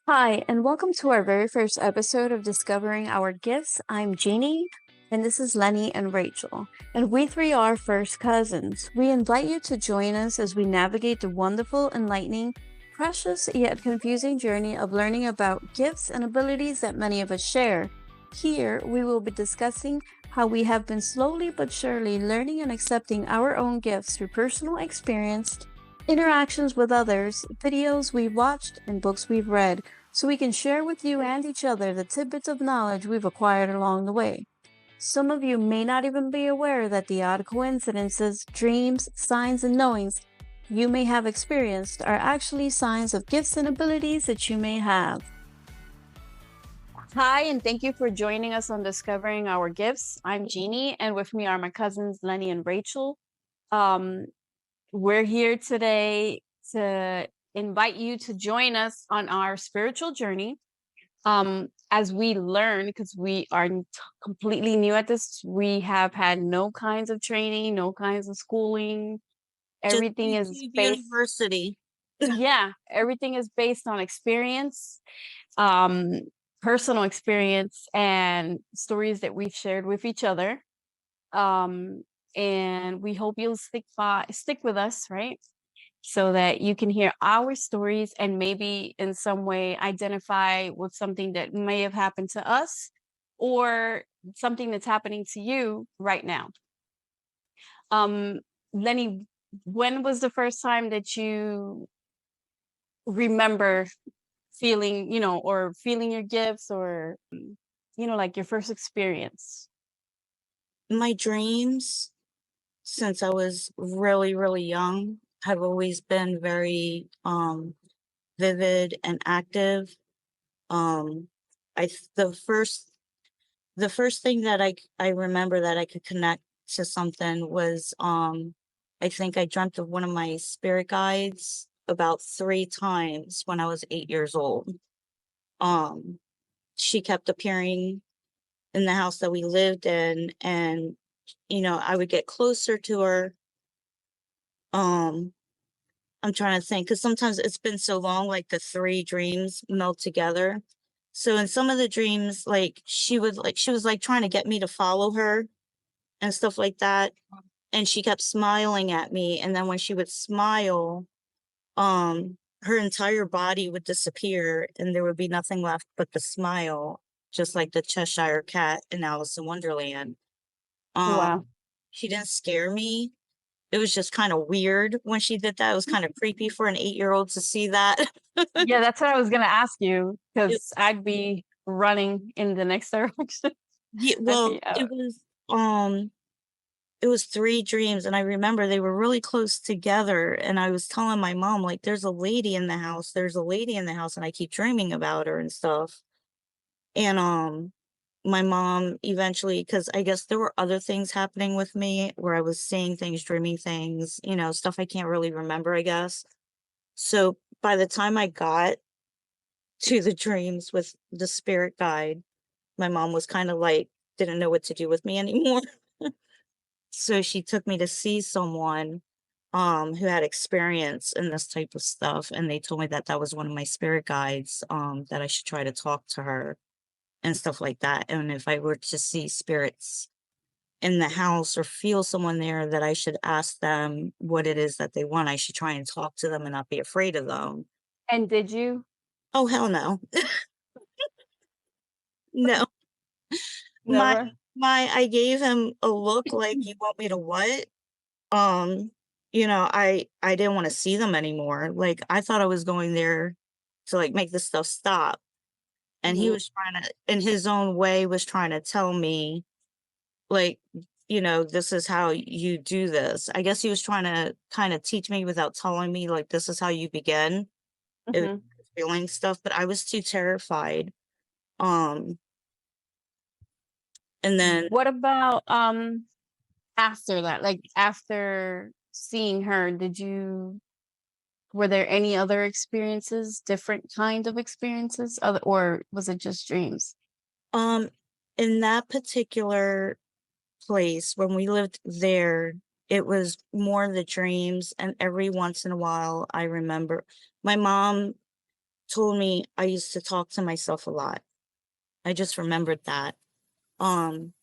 Hi, and welcome to our very first episode of Discovering Our Gifts. I'm Jeannie, and this is Lenny and Rachel, and we three are first cousins. We invite you to join us as we navigate the wonderful, enlightening, precious, yet confusing journey of learning about gifts and abilities that many of us share. Here, we will be discussing how we have been slowly but surely learning and accepting our own gifts through personal experience, interactions with others, videos we've watched, and books we've read so we can share with you and each other the tidbits of knowledge we've acquired along the way. Some of you may not even be aware that the odd coincidences, dreams, signs, and knowings you may have experienced are actually signs of gifts and abilities that you may have. Hi, and thank you for joining us on Discovering Our Gifts. I'm Jeannie, and with me are my cousins Lenny and Rachel. Um, we're here today to invite you to join us on our spiritual journey. As we learn, because we are completely new at this, we have had no kinds of training, no kinds of schooling. Just Everything is YouTube based, University. yeah, everything is based on experience, um, personal experience, and stories that we've shared with each other. Um, and we hope you'll stick with us, right? So that you can hear our stories and maybe in some way identify with something that may have happened to us or something that's happening to you right now. Um, Lenny, when was the first time that you remember feeling, or feeling your gifts or, like your first experience? My dreams, since I was really, really young, have always been very vivid and active. Um I th- the first thing that I remember that I could connect to something was I think I dreamt of one of my spirit guides about 3 times when I was 8 years old. Um she kept appearing in the house that we lived in, and I would get closer to her. um I'm trying to think, because sometimes it's been so long, like the three dreams meld together. So in some of the dreams, like she was like trying to get me to follow her and stuff like that, and she kept smiling at me, and then when she would smile, her entire body would disappear and there would be nothing left but the smile, just like the Cheshire cat in Alice in Wonderland. um Wow. She didn't scare me. It was just kinda weird when she did that. It was kinda creepy for an 8-year-old to see that. Yeah, that's what I was going to ask you It because I'd be running in the next direction. Yeah, I'd well, be out. it was 3 dreams, and I remember they were really close together, and I was telling my mom, like, "There's a lady in the house, there's a lady in the house," and I keep dreaming about her and stuff. And, my mom eventually, because I guess there were other things happening with me where I was seeing things, dreaming things, stuff I can't really remember, I guess. So, by the time I got to the dreams with the spirit guide, my mom was kinda like, didn't know what to do with me anymore. So she took me to see someone, who had experience in this type of stuff, and they told me that that was one of my spirit guides, that I should try to talk to her and stuff like that, and if I were to see spirits in the house or feel someone there, that I should ask them what it is that they want. I should try and talk to them and not be afraid of them. And did you? Oh, hell no. No. My Never? I gave him a look like, "You want me to what?" Um, I didn't wanna see them anymore. Like, I thought I was going there to, like, make this stuff stop, and he Mhm. was trying to, in his own way, was trying to tell me, like, "This is how you do this." I guess he was trying to kinda teach me without telling me, like, "This is how you begin." It was Mhm. feeling stuff, but I was too terrified. Um, and then What about, after that? Like, after seeing her, were there any other experiences, different kind of experiences, or was it just dreams? um, in that particular place, when we lived there, it was more the dreams, and every once in a while, I remember my mom told me I used to talk to myself a lot. I just remembered that. Um,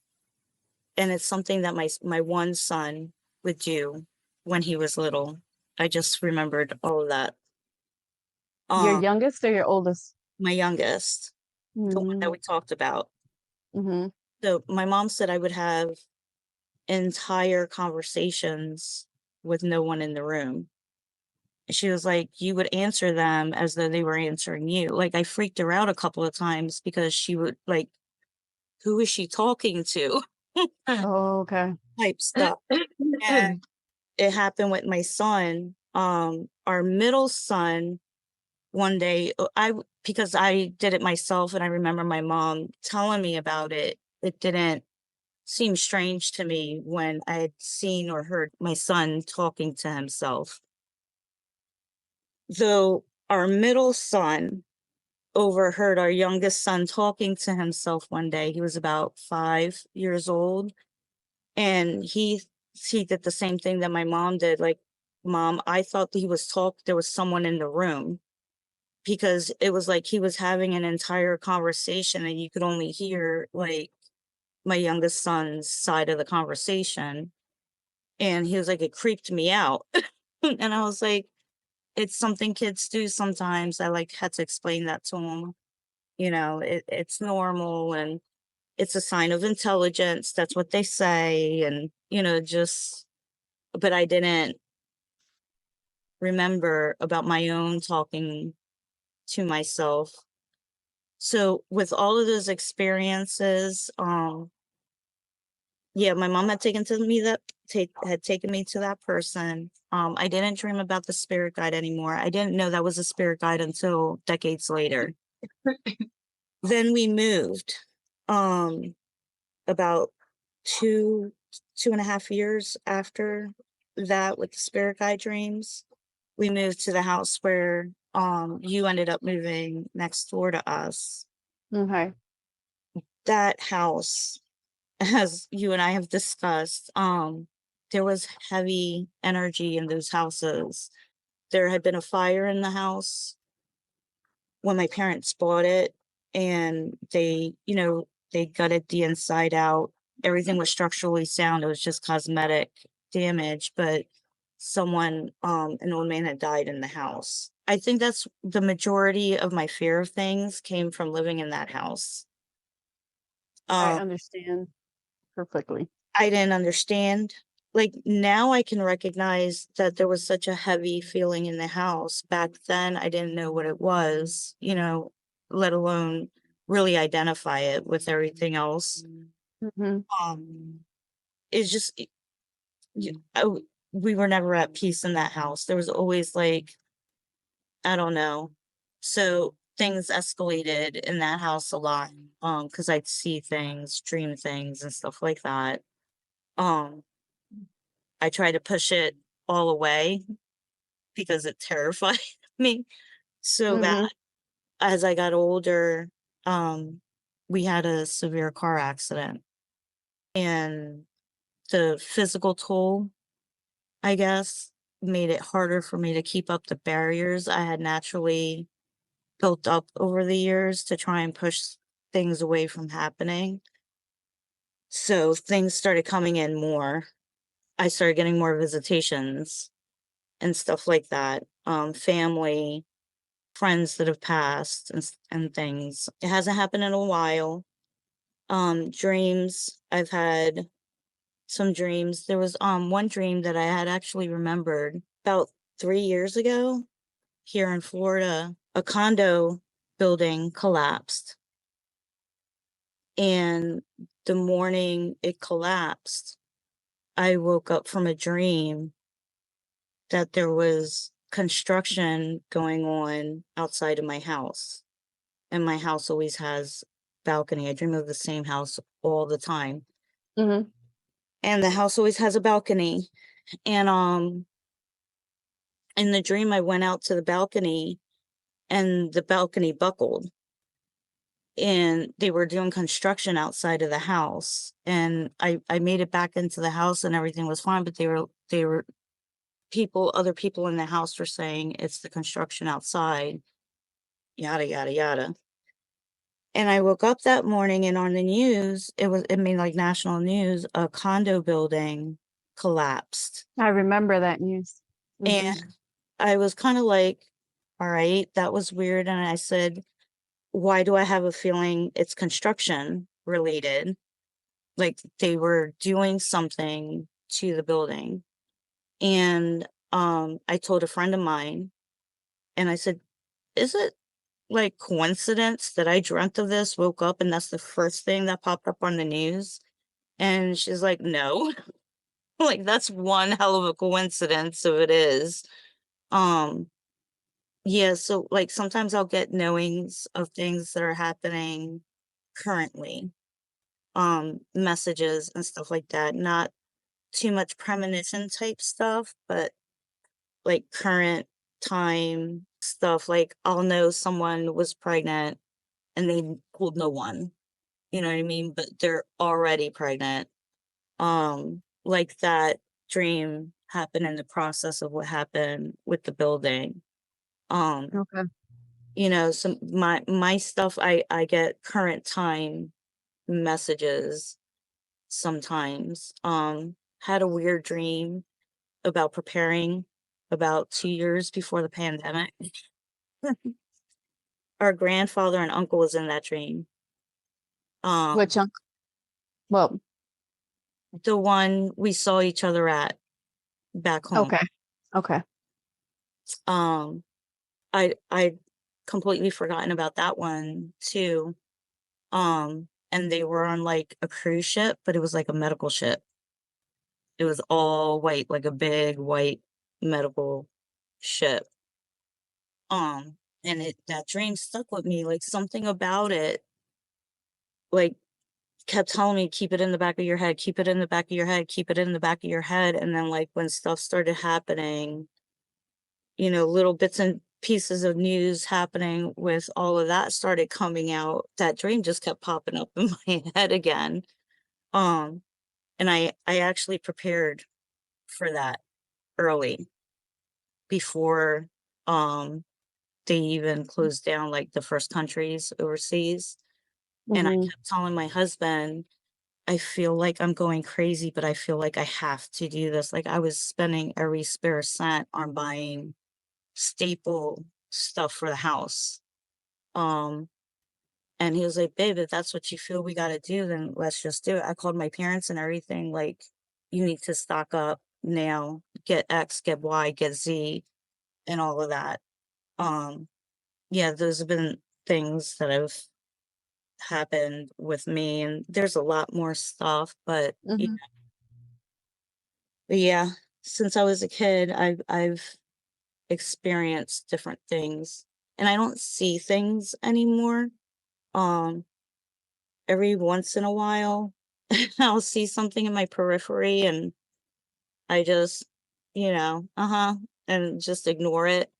and it's something that my one son would do when he was little. I just remembered all of that. Your Um, youngest or your oldest? my youngest, the one that Mm, we talked about. mhm. So my mom said I would have entire conversations with no one in the room. She was like, "You would answer them as though they were answering you." Like, I freaked her out a couple of times because she would like, "Who is she talking to?" Oh, okay. type stuff. And it happened with my son. Our middle son, one day, because I did it myself and I remember my mom telling me about it. It didn't seem strange to me when I had seen or heard my son talking to himself. Though our middle son overheard our youngest son talking to himself one day. He was about 5 years old, and he did the same thing that my mom did. Like, "Mom, I thought that there was someone in the room," because it was like he was having an entire conversation and you could only hear like my youngest son's side of the conversation. And he was like, "It creeped me out." And I was like, "It's something kids do sometimes." I like had to explain that to him. It's normal and it's a sign of intelligence. That's what they say. And, just, but I didn't remember about my own talking to myself. So with all of those experiences, yeah, my mom had taken me to that person. I didn't dream about the spirit guide anymore. I didn't know that was a spirit guide until decades later. Then we moved. Um, about 2.5 years after that with the spirit guide dreams, we moved to the house where you ended up moving next door to us. Okay. That house, as you and I have discussed, there was heavy energy in those houses. There had been a fire in the house when my parents bought it, and they gutted the inside out. Everything was structurally sound. It was just cosmetic damage, but an old man had died in the house. I think that's the majority of my fear of things came from living in that house. I Um, understand perfectly. I didn't understand. Like, now I can recognize that there was such a heavy feeling in the house. Back then, I didn't know what it was, let alone really identify it with everything else. Mhm. Um, it's just, we were never at peace in that house. There was always like, I don't know. So things escalated in that house a lot. Because I'd see things, dream things and stuff like that. Um, I tried to push it all away because it terrified me so bad. Mhm. As I got older, um, we had a severe car accident, and the physical toll, I guess, made it harder for me to keep up the barriers I had naturally built up over the years to try and push things away from happening. So things started coming in more. I started getting more visitations and stuff like that. Family, friends that have passed and things. It hasn't happened in a while. Dreams, I've had some dreams. There was one dream that I had actually remembered about 3 years ago here in Florida. A condo building collapsed, and the morning it collapsed, I woke up from a dream that there was construction going on outside of my house. And my house always has balcony. I dream of the same house all the time. Mhm. And the house always has a balcony. And in the dream I went out to the balcony and the balcony buckled. And they were doing construction outside of the house. And I made it back into the house and everything was fine, but they were other people in the house were saying it's the construction outside. yada, yada, yada. And I woke up that morning and on the news, it made like national news, a condo building collapsed. I remember that news. And I was kind of like, all right, that was weird. And I said, why do I have a feeling it's construction related? Like they were doing something to the building. And I told a friend of mine and I said, is it like coincidence that I dreamt of this, woke up, and that's the first thing that popped up on the news? And she's like, no. Like that's one hell of a coincidence, so it is. Um, yeah, so like sometimes I'll get knowings of things that are happening currently, messages and stuff like that. Not too much premonition type stuff, but like current time stuff. Like I'll know someone was pregnant and they told no one. You know what I mean? But they're already pregnant. Like that dream happened in the process of what happened with the building. Um, Okay. so my stuff I get current time messages sometimes. Had a weird dream about preparing about 2 years before the pandemic. Our grandfather and uncle was in that dream. Um, Which uncle? Well, the one we saw each other at back home. okay. Okay. Um, I completely forgotten about that one too. And they were on like a cruise ship, but it was like a medical ship. It was all white, like a big white medical ship. And that dream stuck with me, like something about it, like kept telling me, keep it in the back of your head, keep it in the back of your head, keep it in the back of your head. And then like when stuff started happening, little bits and pieces of news happening with all of that started coming out, that dream just kept popping up in my head again. Um, and I actually prepared for that early before um they even closed down like the first countries overseas. And I Mm-hmm. kept telling my husband, I feel like I'm going crazy, but I feel like I have to do this. Like I was spending every spare cent on buying staple stuff for the house. Um, and he was like, babe, if that's what you feel we gotta do, then let's just do it. I called my parents and everything, like, you need to stock up now, get X, get Y, get Z, and all of that. Um, yeah, those have been things that have happened with me, and there's a lot more stuff, but Mm-hmm. yeah, since I was a kid, I've experienced different things, and I don't see things anymore. Um, every once in a while, I'll see something in my periphery, and I just, and just ignore it.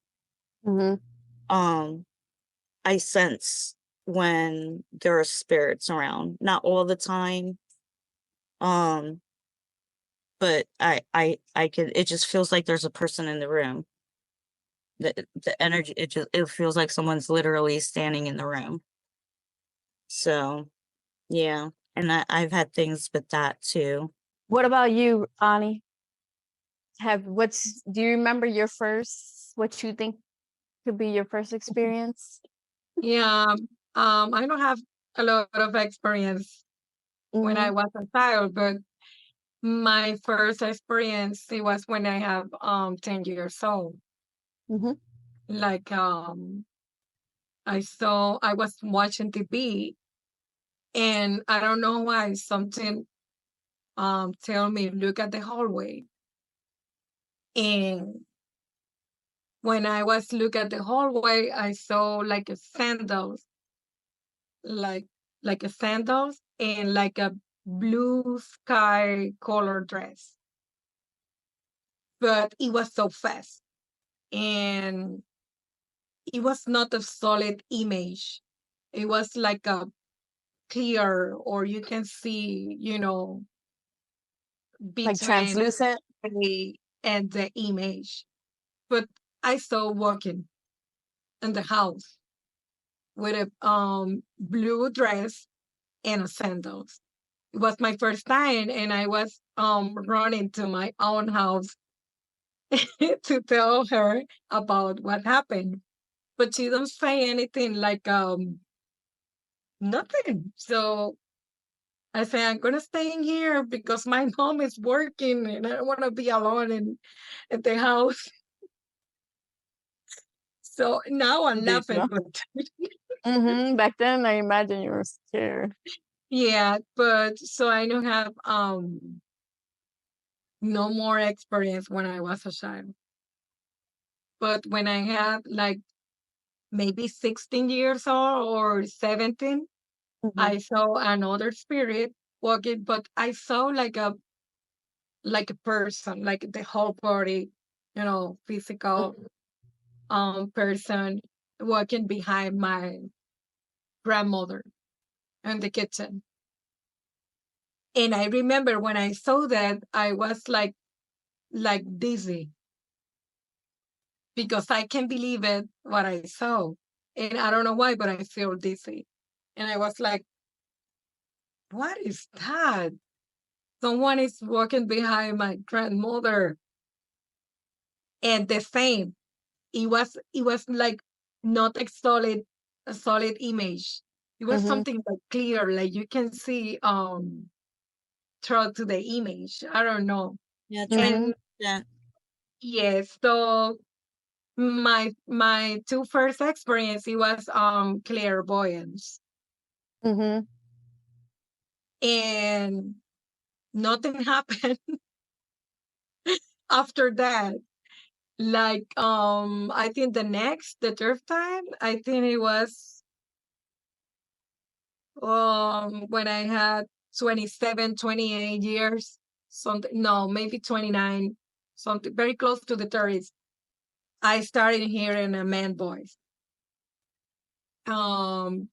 Mm-hmm. Um, I sense when there are spirits around, not all the time. Um, but I can. It just feels like there's a person in the room. The energy, it feels like someone's literally standing in the room. So, yeah, and I've had things with that too. What about you, Ani? Do you remember what you think could be your first experience? Yeah, I don't have a lot of experience when Mm-hmm. I was a child, but my first experience it was when I have 10 years old. Mm-hmm. Like I was watching TV and I don't know why something tell me look at the hallway. And when I was look at the hallway, I saw like a sandals, like like a sandals and like a blue sky color dress. But it was so fast and it was not a solid image. It was like a clear, or you can see, Like between translucent? the and the image. But I saw walking in the house. with a blue dress and sandals. It was my first time, and I was running to my own house to tell her about what happened. But she don't say anything, like nothing. So I say, I'm gonna stay in here because my mom is working and I don't want to be alone in at the house. So now I'm Did laughing, you? but Back then, I imagine you were scared. yeah, but so I don't have no more experience when I was a child. But when I had like maybe 16 years old or 17, Mhm. I saw another spirit walking, but I saw like a person, like the whole body, physical person walking behind my grandmother in the kitchen. And I remember when I saw that, I was like dizzy because I can't believe it what I saw. And I don't know why, but I feel dizzy. And I was like, what is that? Someone is walking behind my grandmother. And the same. It was like not a solid image. It was Mhm. something like clear, like you can see through to the image. I don't know. Yeah, Mhm. And translucent. yes, so my two first experience, it was clairvoyance. Mhm. And nothing happened after that. Like I think the third time, I think it was when I had 27, 28 years, something, no, maybe 29, something very close to the 30s. I started hearing a man voice um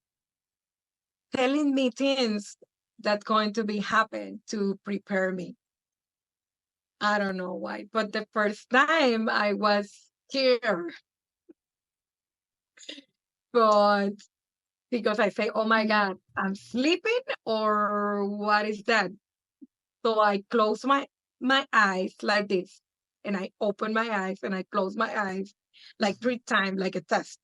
telling me things that going to be happen to prepare me. I don't know why, but the first time I was here, but because I say, oh my Mhm. God, I'm sleeping or what is that? So I close my eyes like this, and I open my eyes and I close my eyes like 3 times, like a test.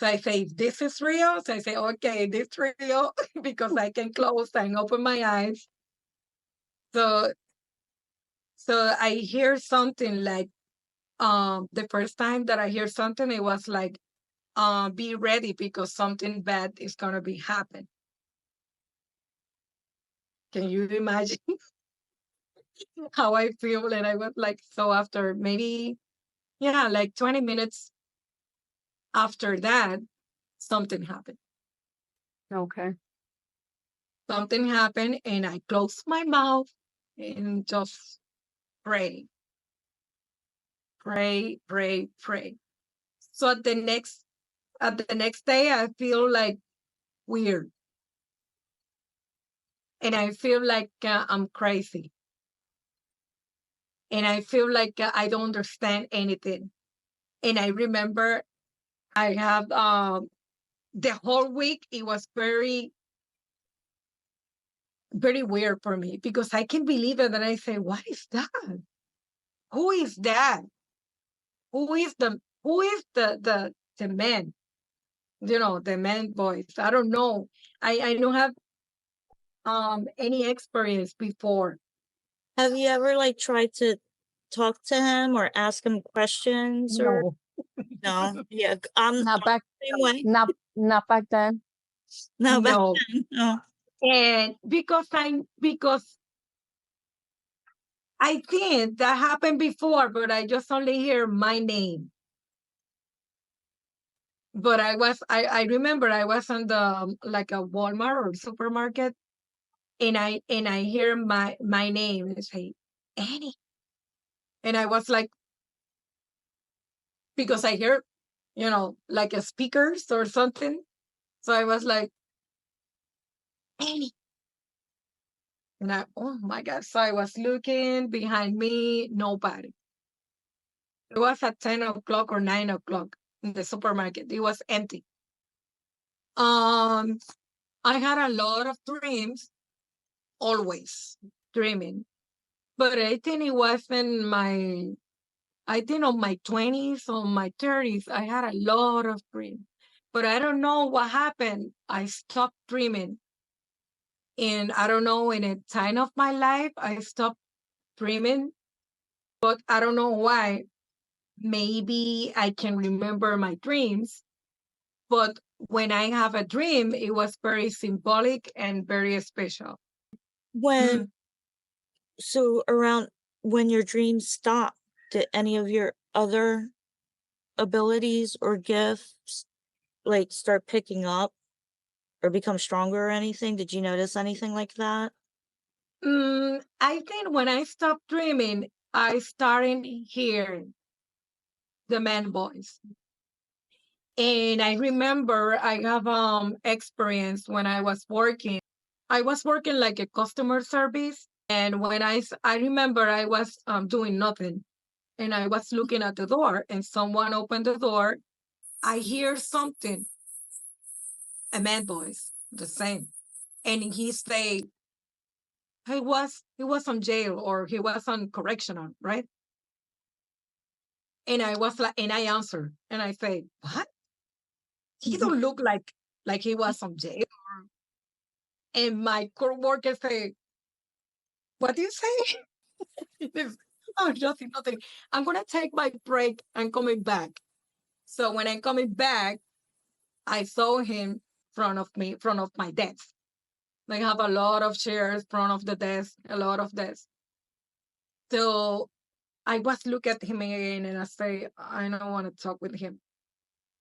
So I say, this is real. So I say, okay, this real because I can close and open my eyes. So so I hear something like the first time that I hear something, it was like be ready because something bad is gonna be happen. Can you imagine how I feel? And I was like, so after maybe, yeah, like 20 minutes after that, something happened. Okay. Something happened, and I closed my mouth and just pray, pray, pray, pray. So at the next day, I feel like weird, and I feel like I'm crazy, and I feel like I don't understand anything. And I remember I have the whole week. It was very, very weird for me because I can't believe it. And I say, what is that? Who is that? Who is the man? The man voice. I don't know. I don't have any experience before. Have you ever like tried to talk to him or ask him questions or No, no? Yeah, I'm Not the back. same way. Not back then. No, back no. then. No. And because I think that happened before, but I just only hear my name. But I remember I was on the like a Walmart or supermarket, and I hear my name and say Annie, and I was like, because I hear like a speakers or something, so I was like Annie, and oh my God, so I was looking behind me, nobody. It was at 10 o'clock or 9 o'clock in the supermarket. It was empty. Um, I had a lot of dreams, always dreaming, but I think it was in I think on my 20s, on my 30s, I had a lot of dreams. But I don't know what happened. I stopped dreaming. And I don't know, in a time of my life, I stopped dreaming, but I don't know why. Maybe I can remember my dreams, but when I have a dream, it was very symbolic and very special. When so around when your dreams stop, did any of your other abilities or gifts like start picking up or become stronger or anything? Did you notice anything like that? I think when I stopped dreaming, I started hearing the man voice. And I remember I have experience when I was working. I was working like a customer service, and when I remember I was doing nothing, and I was looking at the door, and someone opened the door. I hear something, a man voice, the same, and he say he was on jail or he was on correctional, right? And I was like, and I answered, and I say, what? He don't look like he was on jail. And my coworker say, what do you say? Oh, nothing. I'm gonna take my break and coming back. So when I'm coming back, I saw him front of me, front of my desk. They have a lot of chairs front of the desk, a lot of desks. So I was look at him again and I say, I don't want to talk with him.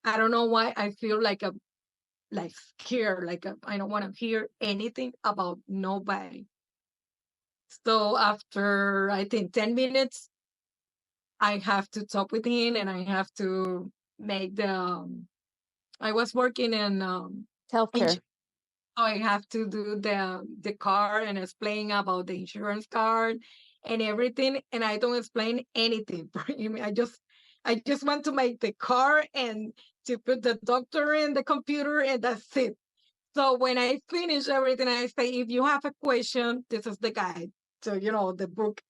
I don't know why I feel like scared, I don't want to hear anything about nobody. So after I think 10 minutes, I have to talk with him and I have to make I was working in Healthcare. I have to do the card and explain about the insurance card and everything, and I don't explain anything for him. I just want to make the card and to put the doctor in the computer, and that's it. So when I finish everything, I say, if you have a question, this is the guide. So the book,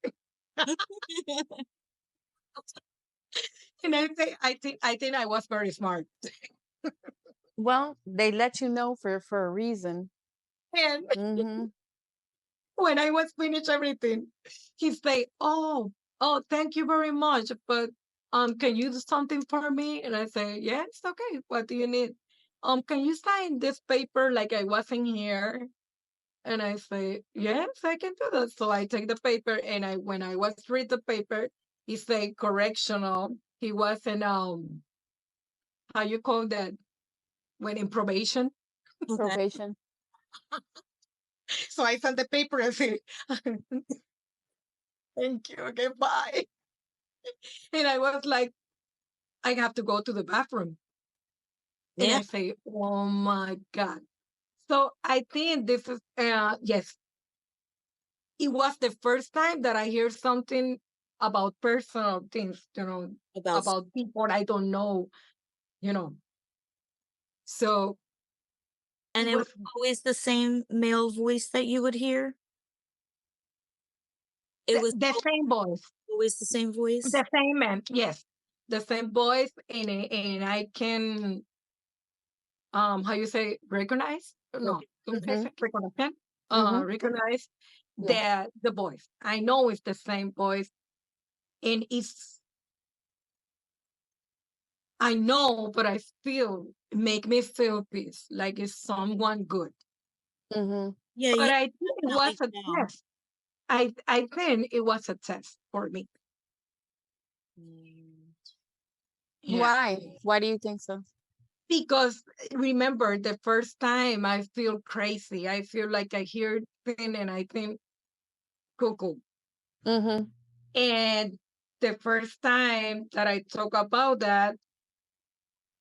and I say, I think I was very smart, Well, they let you know for a reason. and Hmm. when I was finished everything, he say, "Oh, thank you very much, but can you do something for me?" And I say, "Yes, okay. What do you need? Can you sign this paper like I wasn't here?" And I say, "Yes, I can do that." So I take the paper, and when I was read the paper, he say correctional. He was in how you call that when in probation. Okay. Probation. So I sent the paper and say, "Thank you. Okay, bye." And I was like, I have to go to the bathroom. And Yeah. I say, oh my God. So I think this is, yes, it was the first time that I hear something about personal things, About about people I don't know, you know. So and it it was was always the same male voice that you would hear? It the, was the same voice, always the same voice? the same man, yes, the same voice, and I can, how you say, recognize? No, don't Mm-hmm. recognition. Mm-hmm. Recognize Yeah. the voice. I know it's the same voice, and I know, but I feel make me feel peace, like it's someone good. Mm-hmm. Yeah, But you I think it was definitely a can. test. I think it was a test for me. Mm. Yeah, Why? Why do you think so? because remember the first time I feel crazy. I feel like I hear thing and I think cuckoo. Mm-hmm. And the first time that I talk about that,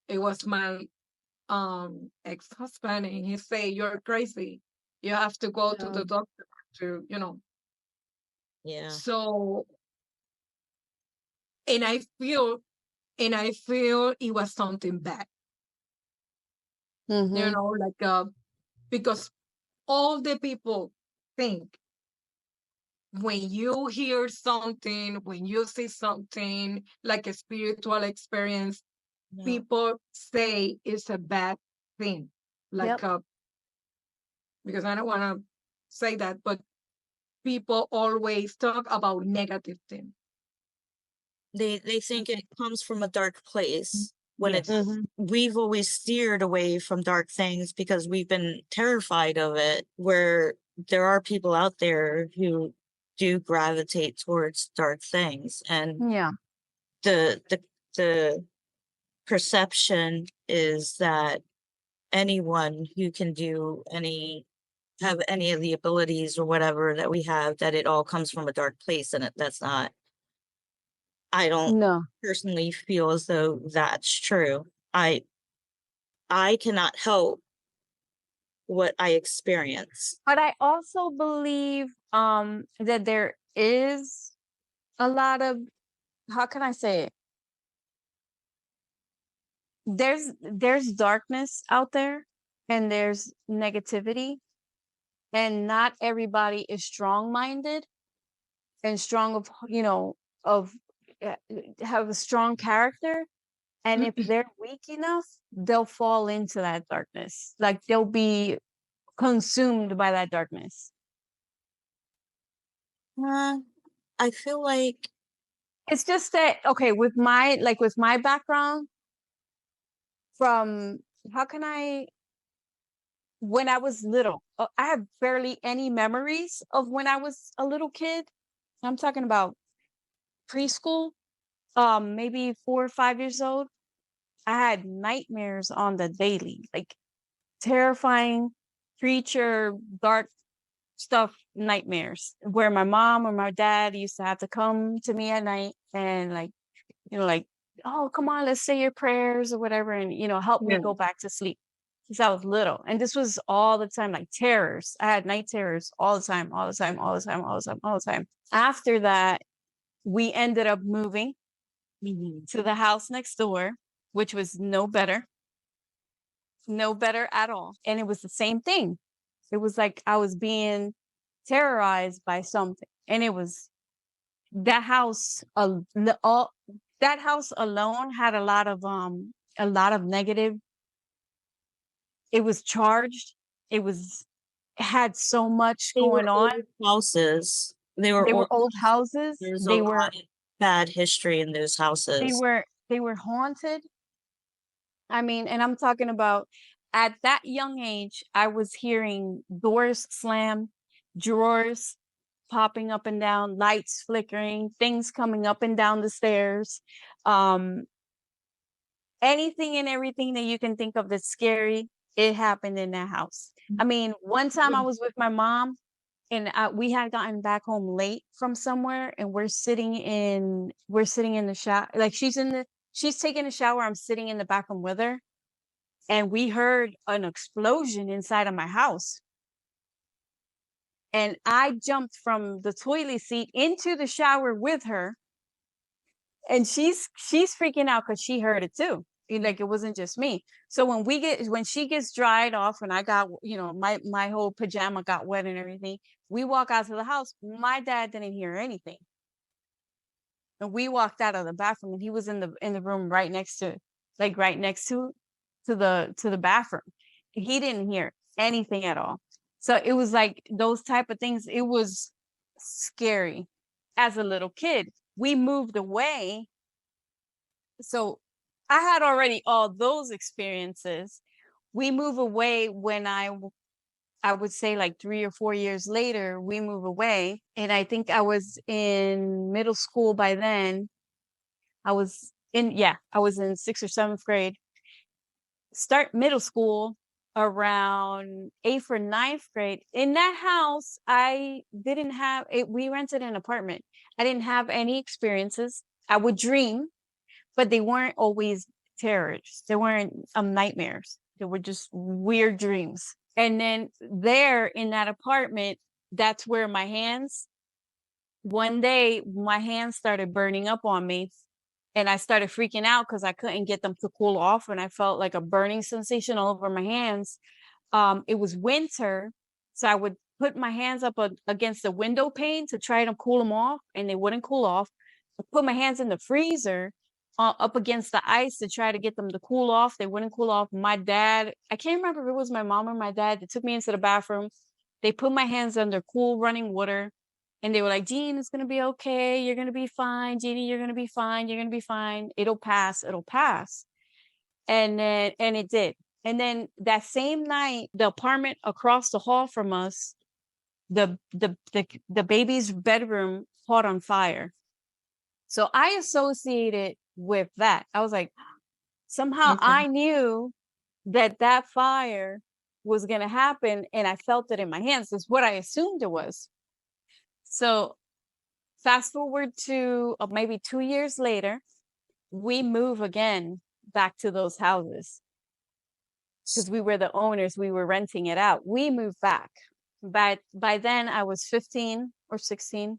it was my ex-husband, and he say, "You're crazy. You have to go to the doctor to." Yeah. So, and I feel, it was something bad. Mm-hmm. Because all the people think when you hear something, when you see something like a spiritual experience, No. people say it's a bad thing. Yep. Because I don't want to say that, but people always talk about negative things. They think it comes from a dark place when Yes. we've always steered away from dark things because we've been terrified of it, where there are people out there who do gravitate towards dark things, and Yeah. the perception is that anyone who can have any of the abilities or whatever that we have, that it all comes from a dark place, and that's not. I don't No. personally feel as though that's true. I cannot help what I experience. But I also believe that there is a lot of, how can I say it? There's darkness out there, and there's negativity, and not everybody is strong-minded and strong of, of uh, have a strong character. And if they're weak enough, they'll fall into that darkness. Like they'll be consumed by that darkness. I feel like It's just that, okay, with my background from, how can I, when I was little, I have barely any memories of when I was a little kid. I'm talking about preschool, maybe 4 or 5 years old. I had nightmares on the daily, like terrifying creature, dark stuff nightmares, where my mom or my dad used to have to come to me at night and like, oh, come on, let's say your prayers or whatever, and help me yeah. go back to sleep. Since I was little. And this was all the time, like terrors. I had night terrors all the time, all the time, all the time, all the time, all the time. After that, we ended up moving to the house next door, which was no better at all. And it was the same thing. It was like I was being terrorized by something. And it was that house, that house alone had a lot of negative. It was charged. It had so much They were going on. old houses. They were They were old. old houses. There's a They were lot of bad history in those they houses. were they were haunted. I mean, and I'm talking about, at that young age, I was hearing doors slam, drawers popping up and down, lights flickering, things coming up and down the stairs. Um, Anything and everything that you can think of that's scary, it happened in that house. I mean, one time I was with my mom, and we had gotten back home late from somewhere, and we're sitting in the shower. Like she's taking a shower. I'm sitting in the bathroom with her, and we heard an explosion inside of my house. And I jumped from the toilet seat into the shower with her, and she's freaking out because she heard it too. Like it wasn't just me. So when she gets dried off, and I got, my whole pajama got wet and everything, we walk out to the house. My dad didn't hear anything, and we walked out of the bathroom, and he was in the room right next to, the bathroom. He didn't hear anything at all. So it was like those type of things. It was scary. As a little kid, we moved away. So I had already all those experiences. We move away when I would say like 3 or 4 years later, we move away. And I think I was in middle school by then. I was in 6th or 7th grade. Start middle school around 8th or 9th grade. In that house, I didn't have it. We rented an apartment. I didn't have any experiences. I would dream, but they weren't always terrors. They weren't nightmares. They were just weird dreams. And then there in that apartment, that's where one day my hands started burning up on me. And I started freaking out because I couldn't get them to cool off, and I felt like a burning sensation all over my hands. It was winter, so I would put my hands up against the window pane to try to cool them off, and they wouldn't cool off. I put my hands in the freezer up against the ice to try to get them to cool off. They wouldn't cool off. My dad, I can't remember if it was my mom or my dad, they took me into the bathroom. They put my hands under cool running water, and they were like, Jean, it's going to be okay. You're going to be fine. Jeannie, you're going to be fine. You're going to be fine. It'll pass. It'll pass. And it did. And then that same night, the apartment across the hall from us, the baby's bedroom caught on fire. So I associated with that. I was like, somehow Okay. I knew that fire was going to happen, and I felt it in my hands. That's what I assumed it was. So fast forward to maybe 2 years later, we move again back to those houses because we were the owners. We were renting it out. We moved back. But by then I was 15 or 16.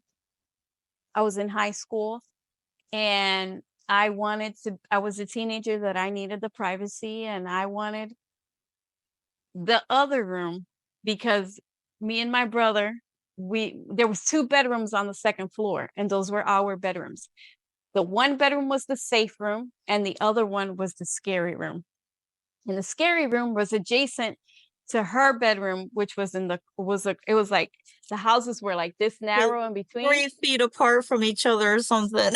I was in high school, and I was a teenager that I needed the privacy, and I wanted the other room because me and my brother, there was 2 bedrooms on the second floor, and those were our bedrooms. The one bedroom was the safe room, and the other one was the scary room. And the scary room was adjacent to her bedroom, which was it was like the houses were like this narrow in between. 3 feet apart from each other or something.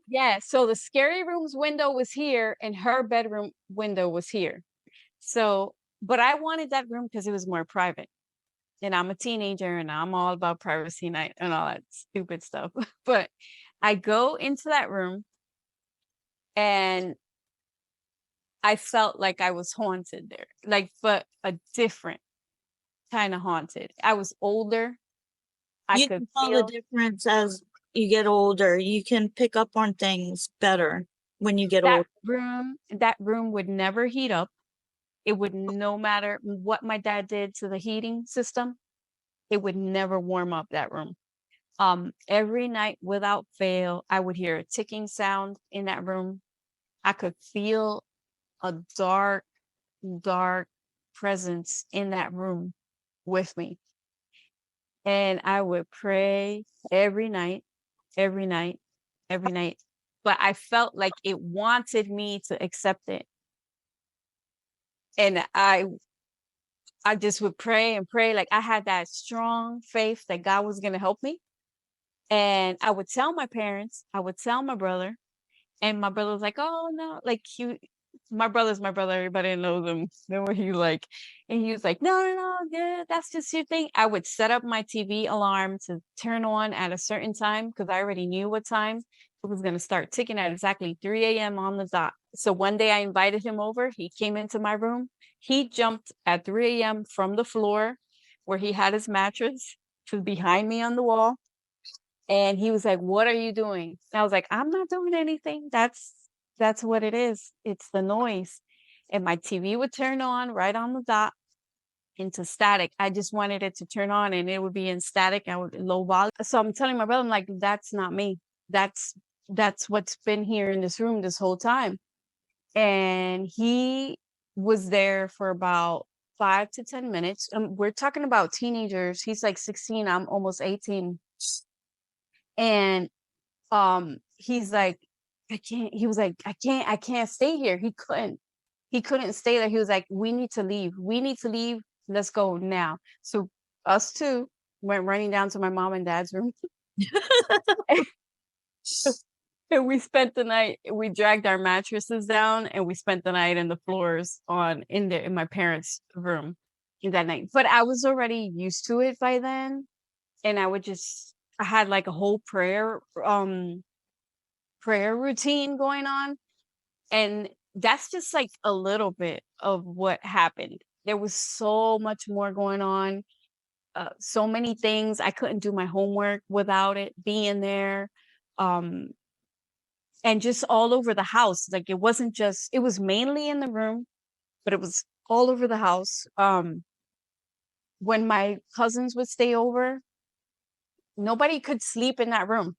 Yeah. So the scary room's window was here, and her bedroom window was here. So, but I wanted that room because it was more private. And I'm a teenager, and I'm all about privacy night and all that stupid stuff. But I go into that room, and I felt like I was haunted there, like, but a different kind of haunted. I was older. I You could can tell the feel difference as you get older. You can pick up on things better when you get that older. that room would never heat up. It would, no matter what my dad did to the heating system, it would never warm up that room. Every night without fail, I would hear a ticking sound in that room. I could feel a dark, dark presence in that room with me. And I would pray every night, every night, every night. But I felt like it wanted me to accept it. And I just would pray and pray. Like I had that strong faith that God was going to help me. And I would tell my parents, I would tell my brother, and my brother was like, "Oh no!" Like my brother's my brother. Everybody knows him. Then what he like, and he was like, "No, no, no, yeah, that's just your thing." I would set up my TV alarm to turn on at a certain time because I already knew what time it was going to start ticking at exactly 3 a.m. on the dot. So one day I invited him over. He came into my room. He jumped at 3 a.m. from the floor where he had his mattress to behind me on the wall. And he was like, "What are you doing?" And I was like, "I'm not doing anything. That's what it is. It's the noise." And my TV would turn on right on the dot into static. I just wanted it to turn on, and it would be in static. I would low volume. So I'm telling my brother, I'm like, "That's not me. That's what's been here in this room this whole time." And he was there for about 5 to 10 minutes. We're talking about teenagers. He's like 16. I'm almost 18. And he's like, he was like, I can't stay here. He couldn't stay there. He was like, we need to leave. Let's go now. So us two went running down to my mom and dad's room. And we spent the night. We dragged our mattresses down, and we spent the night in the floors in my parents' room that night. But I was already used to it by then, and I had like a whole prayer routine going on. And that's just like a little bit of what happened. There was so much more going on, so many things. I couldn't do my homework without it being there. Um, and just all over the house. Like it was mainly in the room, but it was all over the house. When my cousins would stay over, nobody could sleep in that room.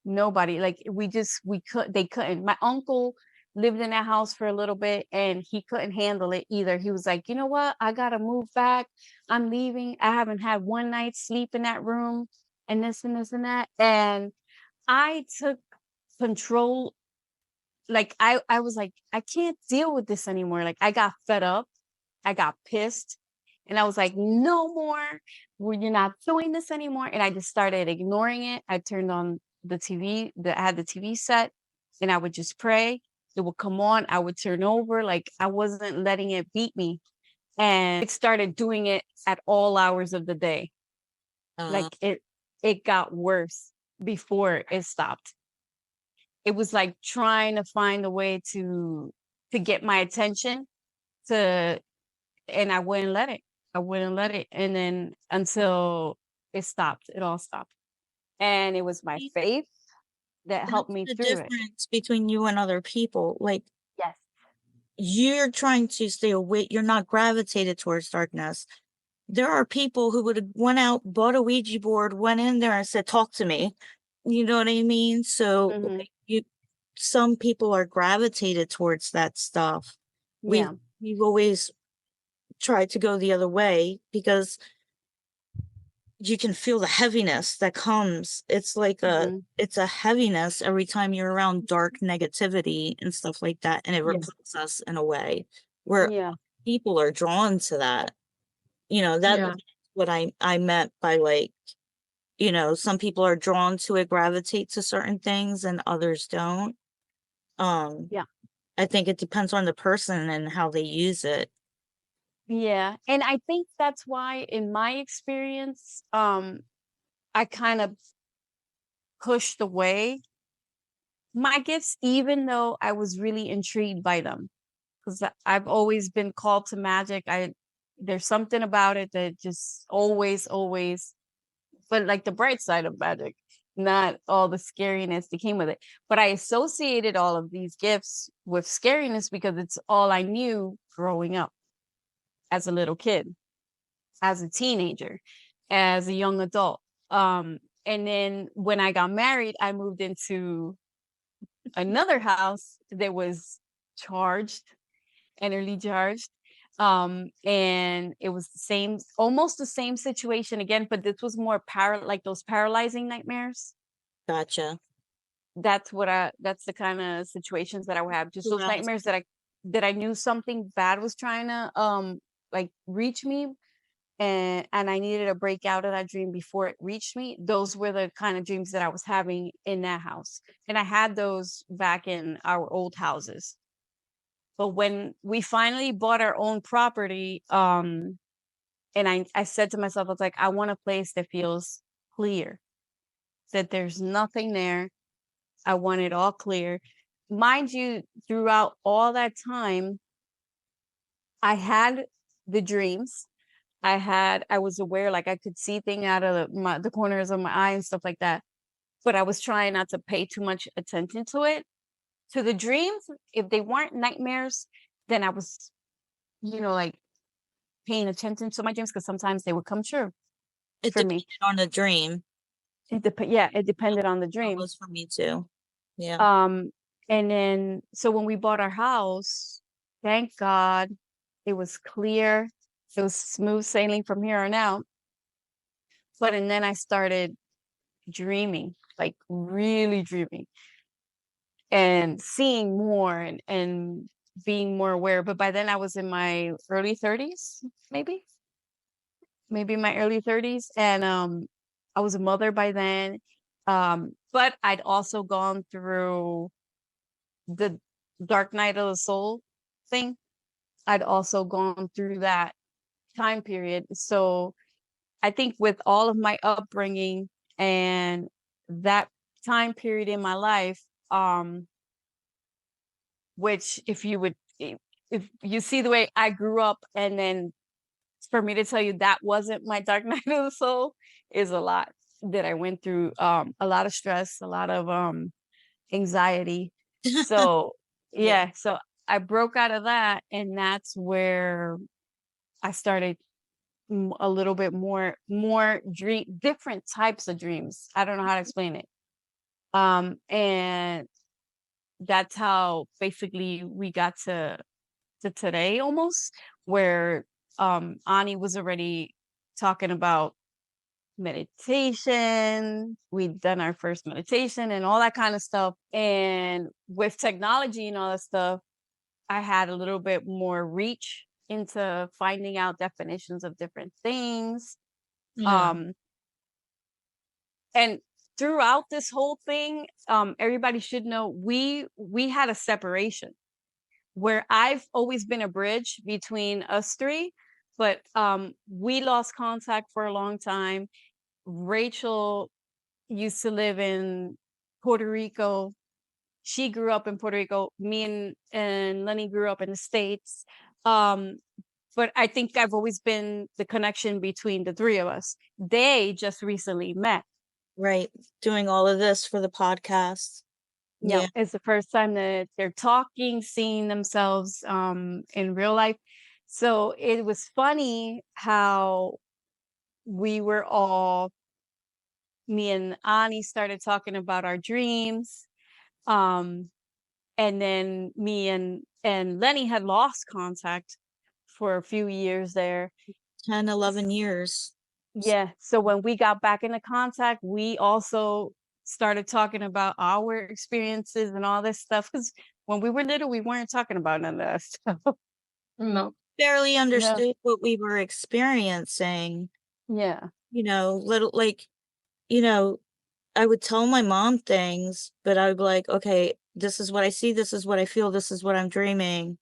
Nobody. Like they couldn't. My uncle lived in that house for a little bit and he couldn't handle it either. He was like, you know what? I gotta move back. I'm leaving. I haven't had one night's sleep in that room and this and this and that. And I took control. Like I was like, I can't deal with this anymore. Like I got fed up. I got pissed. And I was like, no more. You're not doing this anymore. And I just started ignoring it. I turned on the TV. I had the TV set and I would just pray. It would come on. I would turn over. Like I wasn't letting it beat me. And it started doing it at all hours of the day. Uh, Like it got worse before it stopped. It was like trying to find a way to get my attention to, and I wouldn't let it. I wouldn't let it. And then until it stopped, it all stopped. And it was my faith that helped that's me the through it. difference between you and other people. Like, Yes. you're trying to stay away. You're not gravitated towards darkness. There are people who would have went out, bought a Ouija board, went in there and said, talk to me. You know what I mean? So Hmm. like, some people are gravitated towards that stuff. Yeah. We've always tried to go the other way because you can feel the heaviness that comes. It's like Hmm. it's a heaviness every time you're around dark negativity and stuff like that. And it Yeah. repels us in a way where Yeah. people are drawn to that. Yeah. That's what I meant by like, some people are drawn to it, gravitate to certain things and others don't. Um, Yeah. I think it depends on the person and how they use it. Yeah. And I think that's why in my experience, I kind of pushed away my gifts, even though I was really intrigued by them. Because I've always been called to magic. There's something about it that just always, but like the bright side of magic, not all the scariness that came with it. But I associated all of these gifts with scariness because it's all I knew growing up as a little kid, as a teenager, as a young adult. And then when I got married, I moved into another house that was charged, energy charged. And it was the same, almost the same situation again, but this was more like those paralyzing nightmares. Gotcha. That's the kind of situations that I would have, just those Yes. nightmares that I knew something bad was trying to like reach me, and I needed to break out of that dream before it reached me. Those were the kind of dreams that I was having in that house. And I had those back in our old houses. But when we finally bought our own property, and I said to myself, I was like, I want a place that feels clear, that there's nothing there. I want it all clear. Mind you, throughout all that time, I had the dreams. I was aware, like I could see things out of the corners of my eye and stuff like that. But I was trying not to pay too much attention to it. To the dreams, if they weren't nightmares, then I was, like paying attention to my dreams because sometimes they would come true It for me. depended on the dream. Yeah, it depended on the That dream. was for me too. Yeah. Um, and then so when we bought our house, thank God it was clear. It was smooth sailing from here on out. But and then I started dreaming, like really dreaming and seeing more and being more aware. But by then I was in my early 30s, maybe my early 30s. And I was a mother by then. But I'd also gone through the dark night of the soul thing. I'd also gone through that time period. So I think with all of my upbringing and that time period in my life, which if you see the way I grew up, and then for me to tell you that wasn't my dark night of the soul is a lot that I went through. A lot of stress, a lot of anxiety. So Yeah. yeah, so I broke out of that, and that's where I started a little bit more different types of dreams. I don't know how to explain it. And that's how basically we got to today almost, where Ani was already talking about meditation. We'd done our first meditation and all that kind of stuff. And with technology and all that stuff, I had a little bit more reach into finding out definitions of different things. Yeah. Um, and throughout this whole thing, everybody should know we had a separation where I've always been a bridge between us three, but we lost contact for a long time. Rachel used to live in Puerto Rico. She grew up in Puerto Rico. Me and Lenny grew up in the States. Um, but I think I've always been the connection between the three of us. They just recently met. Right. Doing all of this for the podcast. Yeah, Yeah. it's the first time that they're talking, seeing themselves in real life. So it was funny how we were all, me and Ani started talking about our dreams. Um, and then me and Lenny had lost contact for a few years there. 10, 11 years. Yeah. So when we got back into contact, we also started talking about our experiences and all this stuff. Because when we were little, we weren't talking about none of that stuff. No. Barely No. understood what we were experiencing. Yeah. Little, like, I would tell my mom things, but I would be like, okay, this is what I see, this is what I feel, this is what I'm dreaming.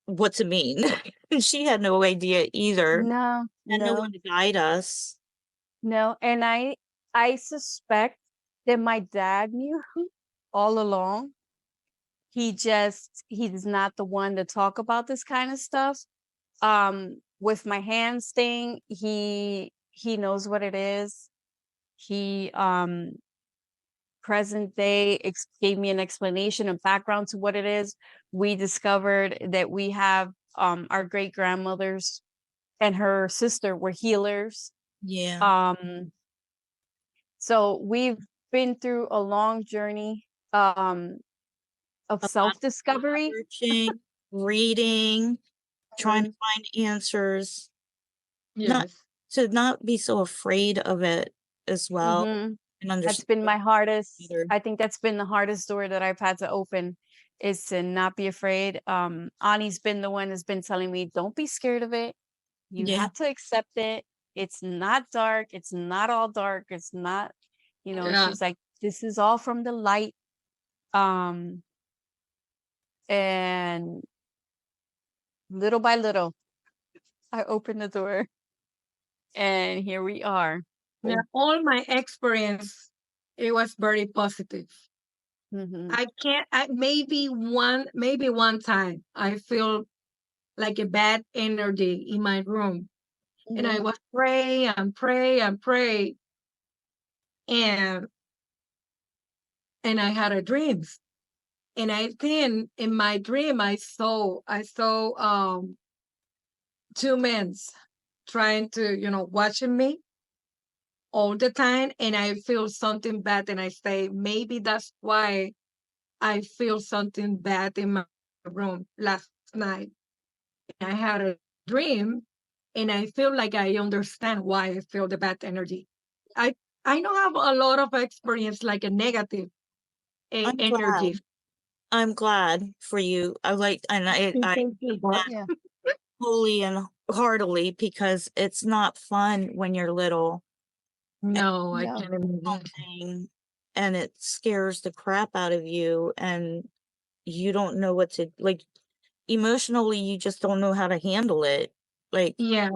What's it mean? And she had no idea either. No, And no no, one to guide us. no. And I suspect that my dad knew all along. He's not the one to talk about this kind of stuff. With my hands thing, he knows what it is. He present day gave me an explanation and background to what it is. We discovered that we have our great grandmothers and her sister were healers. Yeah. So we've been through a long journey of A lot of self-discovery. searching, reading, trying to find answers. Not Yes. to not be so afraid of it as well, Mhm. and That's understand been my hardest. either. I think that's been the hardest door that I've had to open, is to not be afraid. Ani's been the one that's been telling me, don't be scared of it. You Yeah. have to accept it. It's not dark. It's not all dark. It's not, Yeah. she's like, this is all from the light. Um, and little by little, I opened the door and here we are. Yeah. All my experience, it was very positive. Mhm. I can't. Maybe one time I feel like a bad energy in my room, and I Mhm. was pray and pray and pray, and I had a dream, and I think in my dream I saw two men trying to watching me all the time, and I feel something bad, and I say maybe that's why I feel something bad in my room last night. I had a dream, and I feel like I understand why I feel the bad energy. I I don't have a lot of experience like a negative I'm energy. glad. I'm glad for you. I Thank you, that Yeah. wholly and heartily, because it's not fun when you're little No, I No. can't imagine. and it scares the crap out of you, and you don't know what to, like, emotionally, you just don't know how to handle it. Like, Yeah,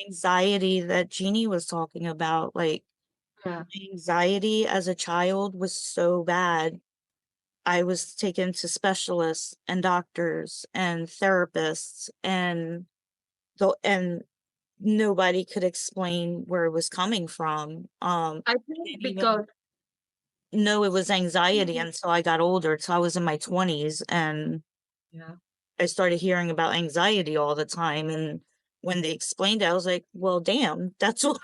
anxiety that Jeannie was talking about, like, yeah. anxiety as a child was so bad. I was taken to specialists and doctors and therapists, and nobody could explain where it was coming from. I Didn't think even because know it was anxiety until I got older, till I was in my 20s, and yeah, I started hearing about anxiety all the time, and when they explained it, I was like, "Well, damn, that's what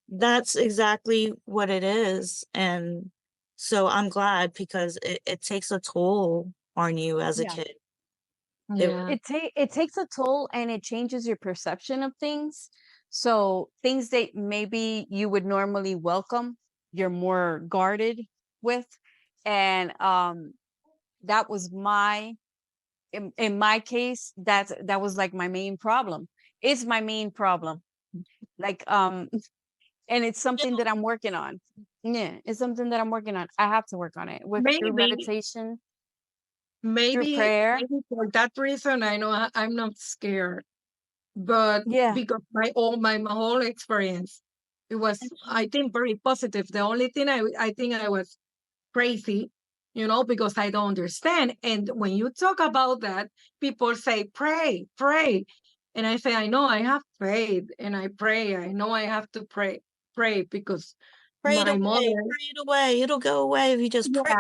that's exactly what it is," and So I'm glad because it takes a toll on you as a Yeah. kid. Yeah. It takes a toll, and it changes your perception of things. So things that maybe you would normally welcome, you're more guarded with. And that was in my case, that was like my main problem. It's my main problem. Like and it's something that I'm working on. Yeah, it's something that I'm working on. I have to work on it with through Maybe, meditation, through maybe, prayer. maybe for that reason, I know I'm not scared. But Yeah. because my whole experience, it was, I think, very positive. The only thing I think I was crazy, because I don't understand. And when you talk about that, people say, pray, pray. And I say, I know I have faith and I pray. I know I have to pray because Pray it my away, mother, pray it away. It'll go away if you just pray.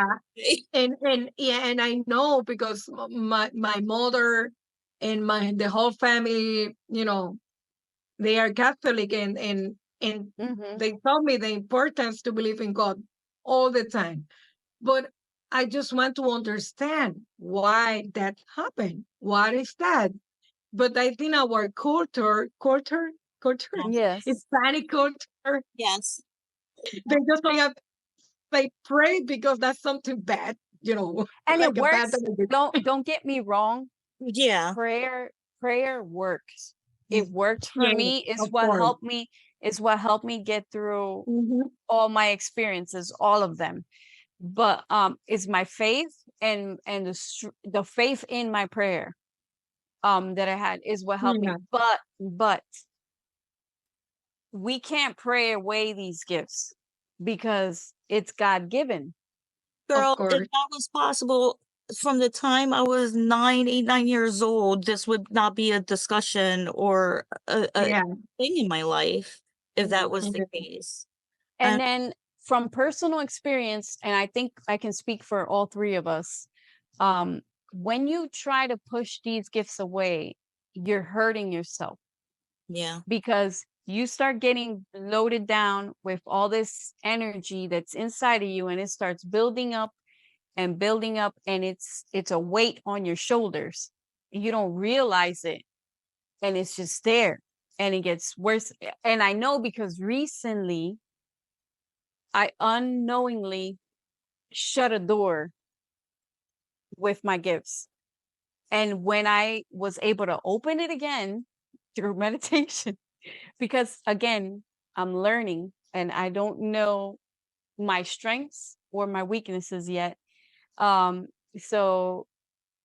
yeah, and yeah, and I know because my mother and the whole family, they are Catholic, and Hmm. they told me the importance to believe in God all the time. But I just want to understand why that happened. What is that? But I think our culture, Yes. Hispanic culture, Yes. they just they pray because that's something bad, And it like a bad. works. Don't get me wrong. Yeah. Prayer works. It worked for Yes, me. of course. It's what helped me get through Mhm. all my experiences, all of them. But it's my faith, and the faith in my prayer that I had is what helped me. Yeah, But we can't pray away these gifts because it's God given. of Girl, if course. that was possible from the time I was 9 years old, this would not be a discussion or a Yeah. thing in my life if that was the Yeah. case. And And then from personal experience, and I think I can speak for all three of us, um, when you try to push these gifts away, you're hurting yourself yeah, because you start getting loaded down with all this energy that's inside of you, and it starts building up and building up, and it's a weight on your shoulders. You don't realize it, and it's just there, and it gets worse. And I know because recently I unknowingly shut a door with my gifts. And when I was able to open it again through meditation, because again, I'm learning and I don't know my strengths or my weaknesses yet. Um, so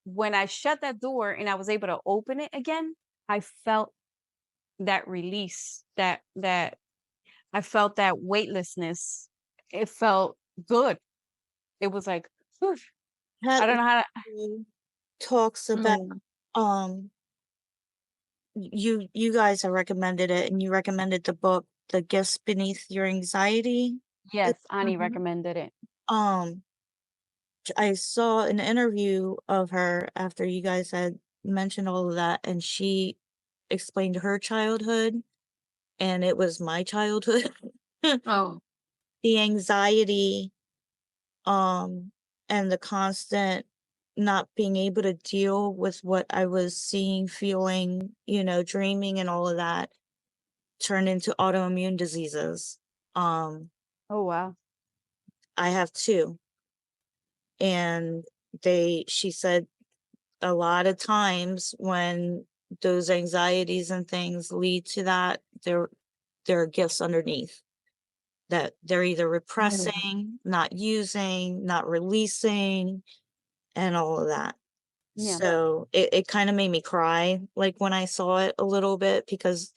when I shut that door and I was able to open it again, I felt that release, that I felt that weightlessness. It felt good. It was like, whew, I that don't know how to. lady talks about Yeah. um you guys have recommended it and you recommended the book The Gifts Beneath Your Anxiety. Yes, Ani Mhm. recommended it. Um I saw an interview of her after you guys had mentioned all of that, and she explained her childhood, and it was my childhood. Oh, The anxiety, and the constant not being able to deal with what I was seeing, feeling, dreaming and all of that turned into autoimmune diseases. Um, Oh, wow. I have two, and she said a lot of times when those anxieties and things lead to that, there are gifts underneath that they're either yeah. repressing, not using, not releasing, and all of that. Yeah. So it kind of made me cry like when I saw it a little bit because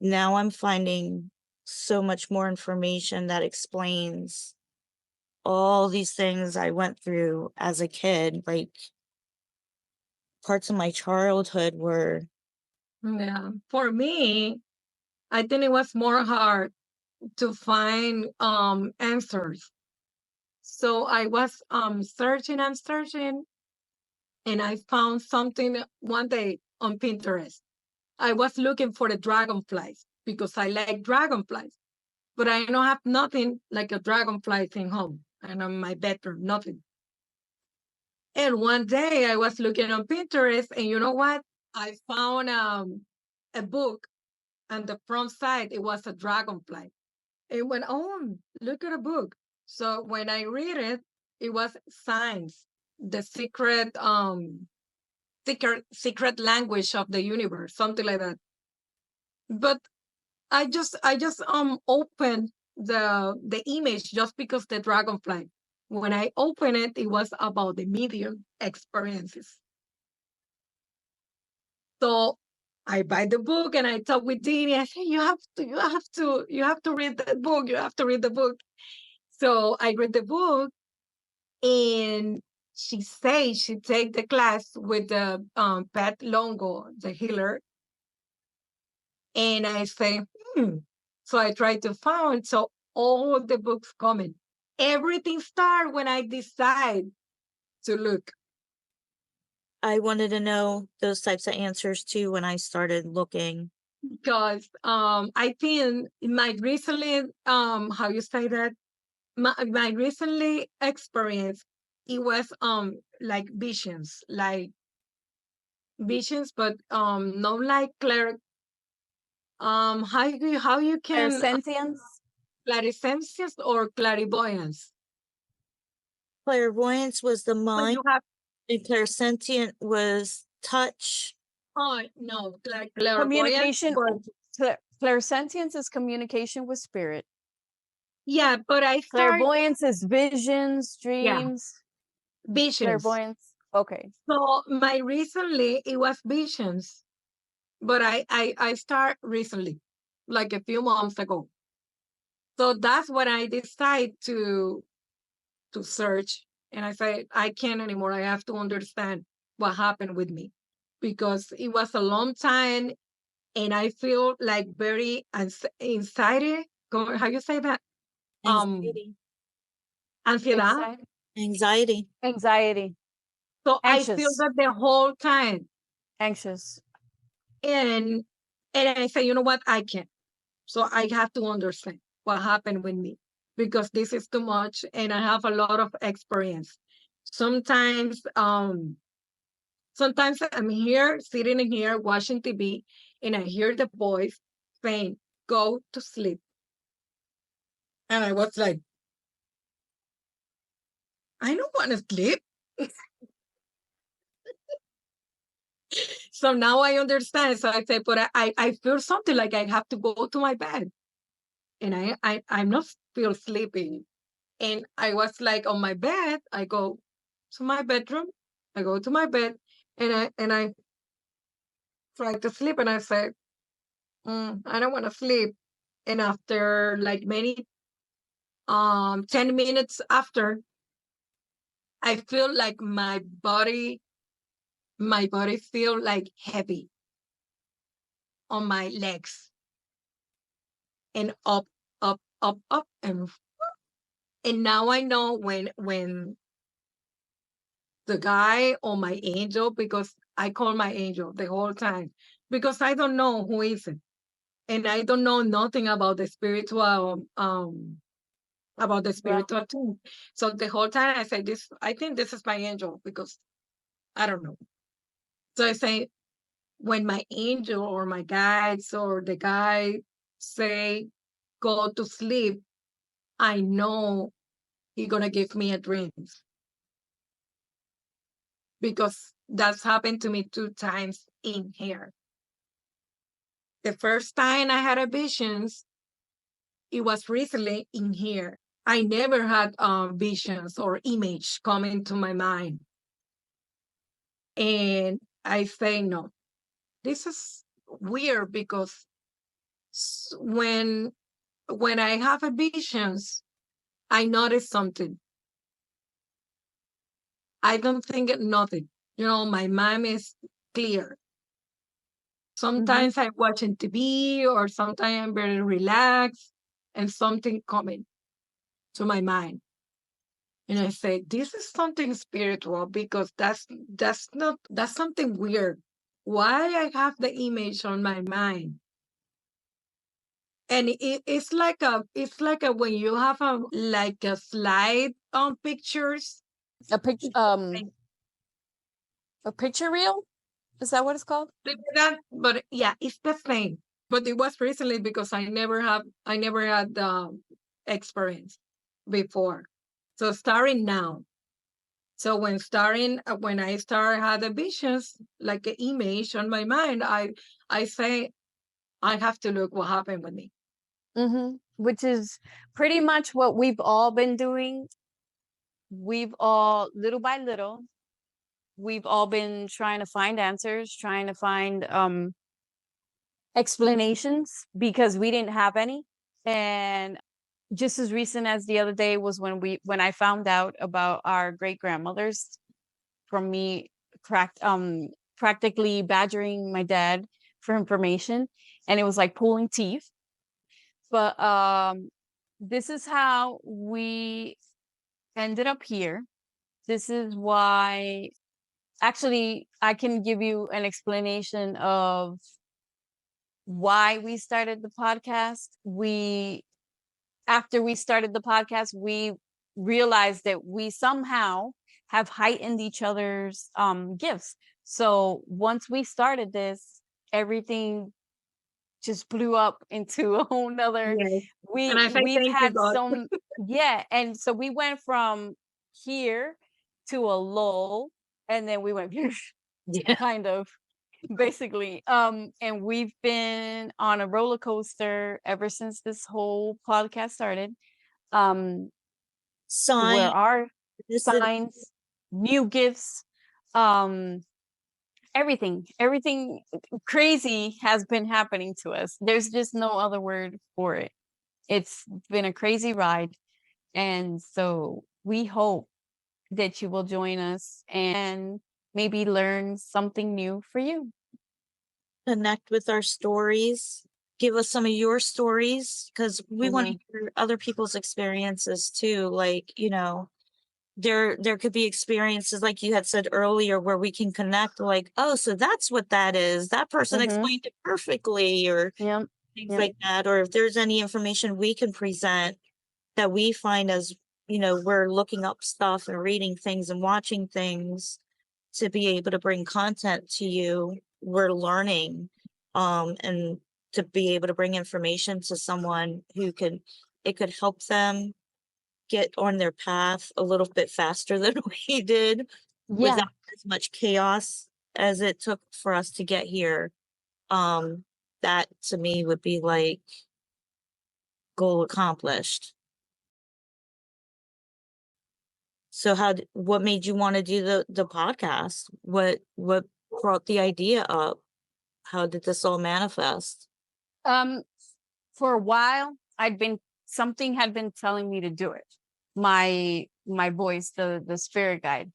now I'm finding so much more information that explains all these things I went through as a kid, like parts of my childhood were Yeah. For me, I think it was more hard to find answers. So I was searching and searching, and I found something one day on Pinterest. I was looking for the dragonflies because I like dragonflies, but I don't have nothing like a dragonfly in home. and on my bedroom, nothing. And one day I was looking on Pinterest, and you know what? I found a book, and the front side, it was a dragonfly. It went, oh, look at a book. So when I read it, it was signs, the secret language of the universe, something like that. But I just opened the image just because the dragonfly. When I opened it, it was about the medium experiences. So I buy the book and I talk with Dini. I say, you have to read the book. You have to read the book. So I read the book, and she says she take the class with the Pat Longo, the healer. And I say, So I try to find. So all the books coming. Everything start when I decide to look. I wanted to know those types of answers too when I started looking. Because I think my recently how you say that, my recently experience, it was like visions, but not like Claire, how you can Clairsentience? clarisentience or clairvoyance. Clairvoyance was the But mind, you have and clairsentient was touch. no clairvoyance, Communication. but Clairsentience is communication with spirit. yeah, but I start Clairvoyance is visions, yeah dreams. visions. Clairvoyance. Okay. So my recently it was visions, but I start recently, like a few months ago. So that's when I decide to search, and I say I can't anymore. I have to understand what happened with me, because it was a long time, and I feel like very anxiety. How you say that? Anxiety. Ansiedad. Anxiety. Anxiety. Anxiety. So I feel Anxious. that the whole time, Anxious. and I say, you know what, I can't. So I have to understand what happened with me, because this is too much, and I have a lot of experience. Sometimes, sometimes I'm here, sitting in here, watching TV, and I hear the voice saying, "Go to sleep," and I was like, "I don't want to sleep." So now I understand. So I say, but I feel something like I have to go to my bed, and I'm not feel sleepy. And I was like on my bed. I go to my bedroom. I go to my bed, and I try to sleep. And I say, I don't want to sleep. And after like many 10 minutes after, I feel like my body feel like heavy on my legs, and up, up, up, up, and now I know when the guy or my angel, because I call my angel the whole time, because I don't know who is it, and I don't know nothing about the Well, spiritual too. So the whole time I say this, I think this is my angel, because I don't know. So I say, when my angel or my guides or the guy say go to sleep, I know he's gonna give me a dream, because that's happened to me 2 times in here. The first time I had a visions, it was recently in here. I never had visions or image coming to my mind. And I say, no, this is weird, because when I have a visions, I notice something. I don't think nothing. My mind is clear. Sometimes I'm watching TV, or sometimes I'm very relaxed, and something coming to my mind. And I say, this is something spiritual, because that's something weird. Why I have the image on my mind? And it's like a when you have a slide on pictures. A picture, a picture reel? Is that what it's called? That, but yeah, it's the same. But it was recently because I never had experience before. So starting now. So when I start had the visions, like an image on my mind, I say I have to look what happened with me. Which is pretty much what we've all been doing. We've all, little by little, we've all been trying to find answers, trying to find explanations because we didn't have any. And just as recent as the other day was when I found out about our great grandmothers from me practically badgering my dad for information, and it was like pulling teeth. But this is how we ended up here. This is why, actually, I can give you an explanation of why we started the podcast. After we started the podcast, we realized that we somehow have heightened each other's gifts. So once we started this, everything just blew up into a whole nother. Yes. And we I say we've thank you, had God. some, yeah, and so we went from here to a lull, and then we went Yeah. kind of, basically. And we've been on a roller coaster ever since this whole podcast started. Where Sign. our This is signs, new gifts, um everything crazy has been happening to us. There's just no other word for it. It's been a crazy ride, and so we hope that you will join us and maybe learn something new for you. connect with our stories. Give us some of your stories because we want to hear other people's experiences too. Like, there could be experiences like you had said earlier where we can connect like, oh, so that's what that is. That person explained it perfectly, or Yep. things like that. Or if there's any information we can present that we find as, we're looking up stuff and reading things and watching things to be able to bring content to you, we're learning, and to be able to bring information to someone it could help them get on their path a little bit faster than we did Yeah. without as much chaos as it took for us to get here. That to me would be like goal accomplished. So what made you want to do the podcast? What brought the idea up? How did this all manifest? For a while, something had been telling me to do it. My voice, the spirit guide,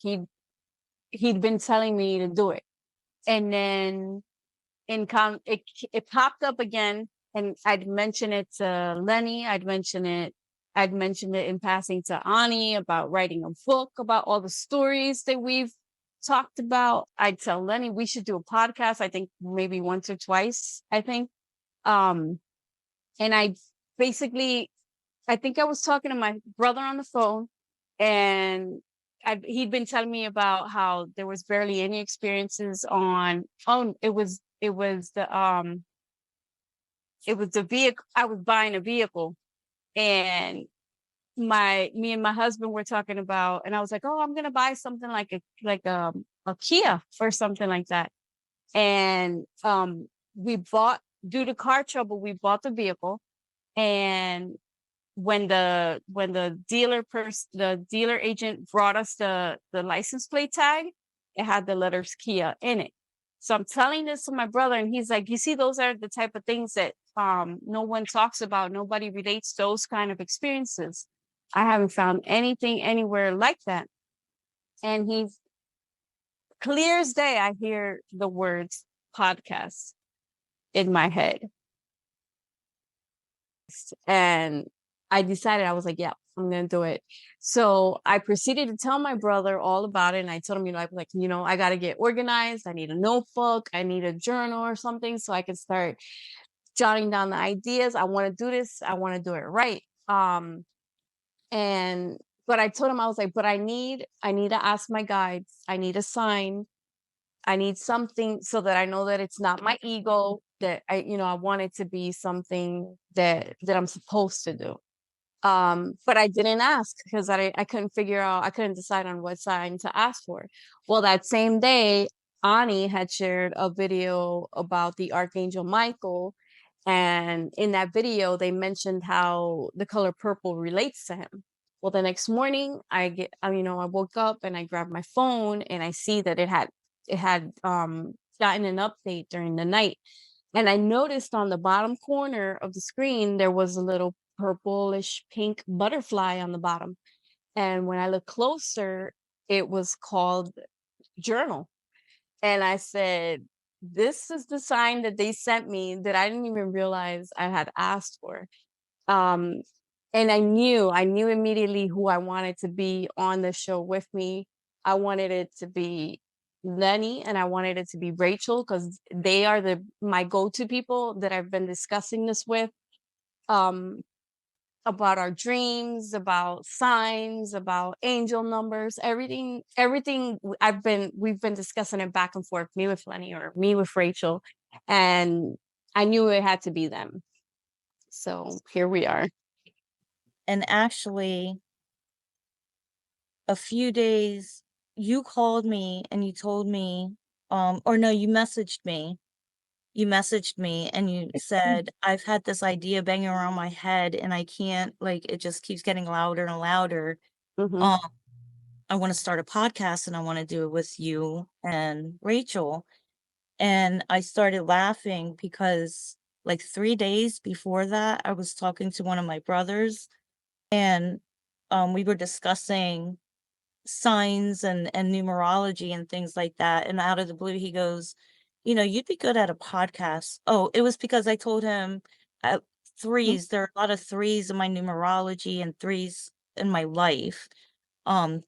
he'd been telling me to do it. And then it popped up again, and I'd mention it to Lenny. I'd mention it in passing to Ani about writing a book about all the stories that we've talked about. I'd tell Lenny we should do a podcast, I think maybe once or twice, I think. And I think I was talking to my brother on the phone, and he'd been telling me about how there was barely any experiences on. Oh, it was the vehicle. I was buying a vehicle, and me and my husband were talking about, and I was like, oh, I'm gonna buy something like a Kia or something like that. And we bought, due to car trouble, we bought the vehicle. And when the dealer agent brought us the license plate tag, it had the letters Kia in it. So I'm telling this to my brother, and he's like, you see, those are the type of things that no one talks about. Nobody relates those kind of experiences. I haven't found anything anywhere like that. And he's clear as day, I hear the words podcast in my head. And I decided, I was like, yeah, I'm going to do it. So I proceeded to tell my brother all about it. And I told him, I was like, I got to get organized. I need a notebook. I need a journal or something so I can start jotting down the ideas. I want to do this. I want to do it right. But I told him, I was like, but I need to ask my guides. I need a sign. I need something so that I know that it's not my ego, that I want it to be something that I'm supposed to do. But I didn't ask because I couldn't figure out, I couldn't decide on what sign to ask for. Well, that same day, Ani had shared a video about the Archangel Michael. And in that video, they mentioned how the color purple relates to him. Well, the next morning, I woke up and I grabbed my phone and I see that it had gotten an update during the night. And I noticed on the bottom corner of the screen, there was a little purplish pink butterfly on the bottom. And when I looked closer, it was called journal. And I said, this is the sign that they sent me that I didn't even realize I had asked for. Um, and I knew immediately who I wanted to be on the show with me. I wanted it to be Lenny and I wanted it to be Rachel, because they are my go-to people that I've been discussing this with. About our dreams, about signs, about angel numbers, everything we've been discussing it back and forth, me with Lenny or me with Rachel, and I knew it had to be them. So here we are. And actually, a few days, you called me and you told me, or no, you messaged me. You messaged me and you said, I've had this idea banging around my head and I can't, like, it just keeps getting louder and louder. Mhm. I want to start a podcast and I want to do it with you and Rachel. And I started laughing because like 3 days before that, I was talking to one of my brothers and we were discussing signs and numerology and things like that. And out of the blue, he goes, you'd be good at a podcast. Oh, it was because I told him threes. There are a lot of threes in my numerology and threes in my life,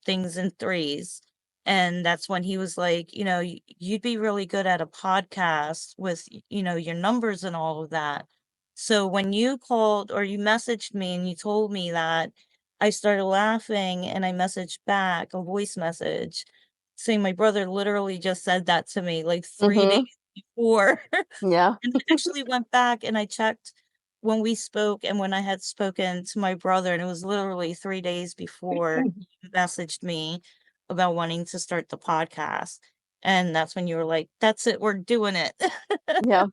things in threes. And that's when he was like, you'd be really good at a podcast with, your numbers and all of that. So when you called or you messaged me and you told me that, I started laughing and I messaged back a voice message saying my brother literally just said that to me like 3 days before. Yeah. And I actually went back and I checked when we spoke and when I had spoken to my brother, and it was literally 3 days before he messaged me about wanting to start the podcast. And that's when you were like, that's it, we're doing it. Yeah.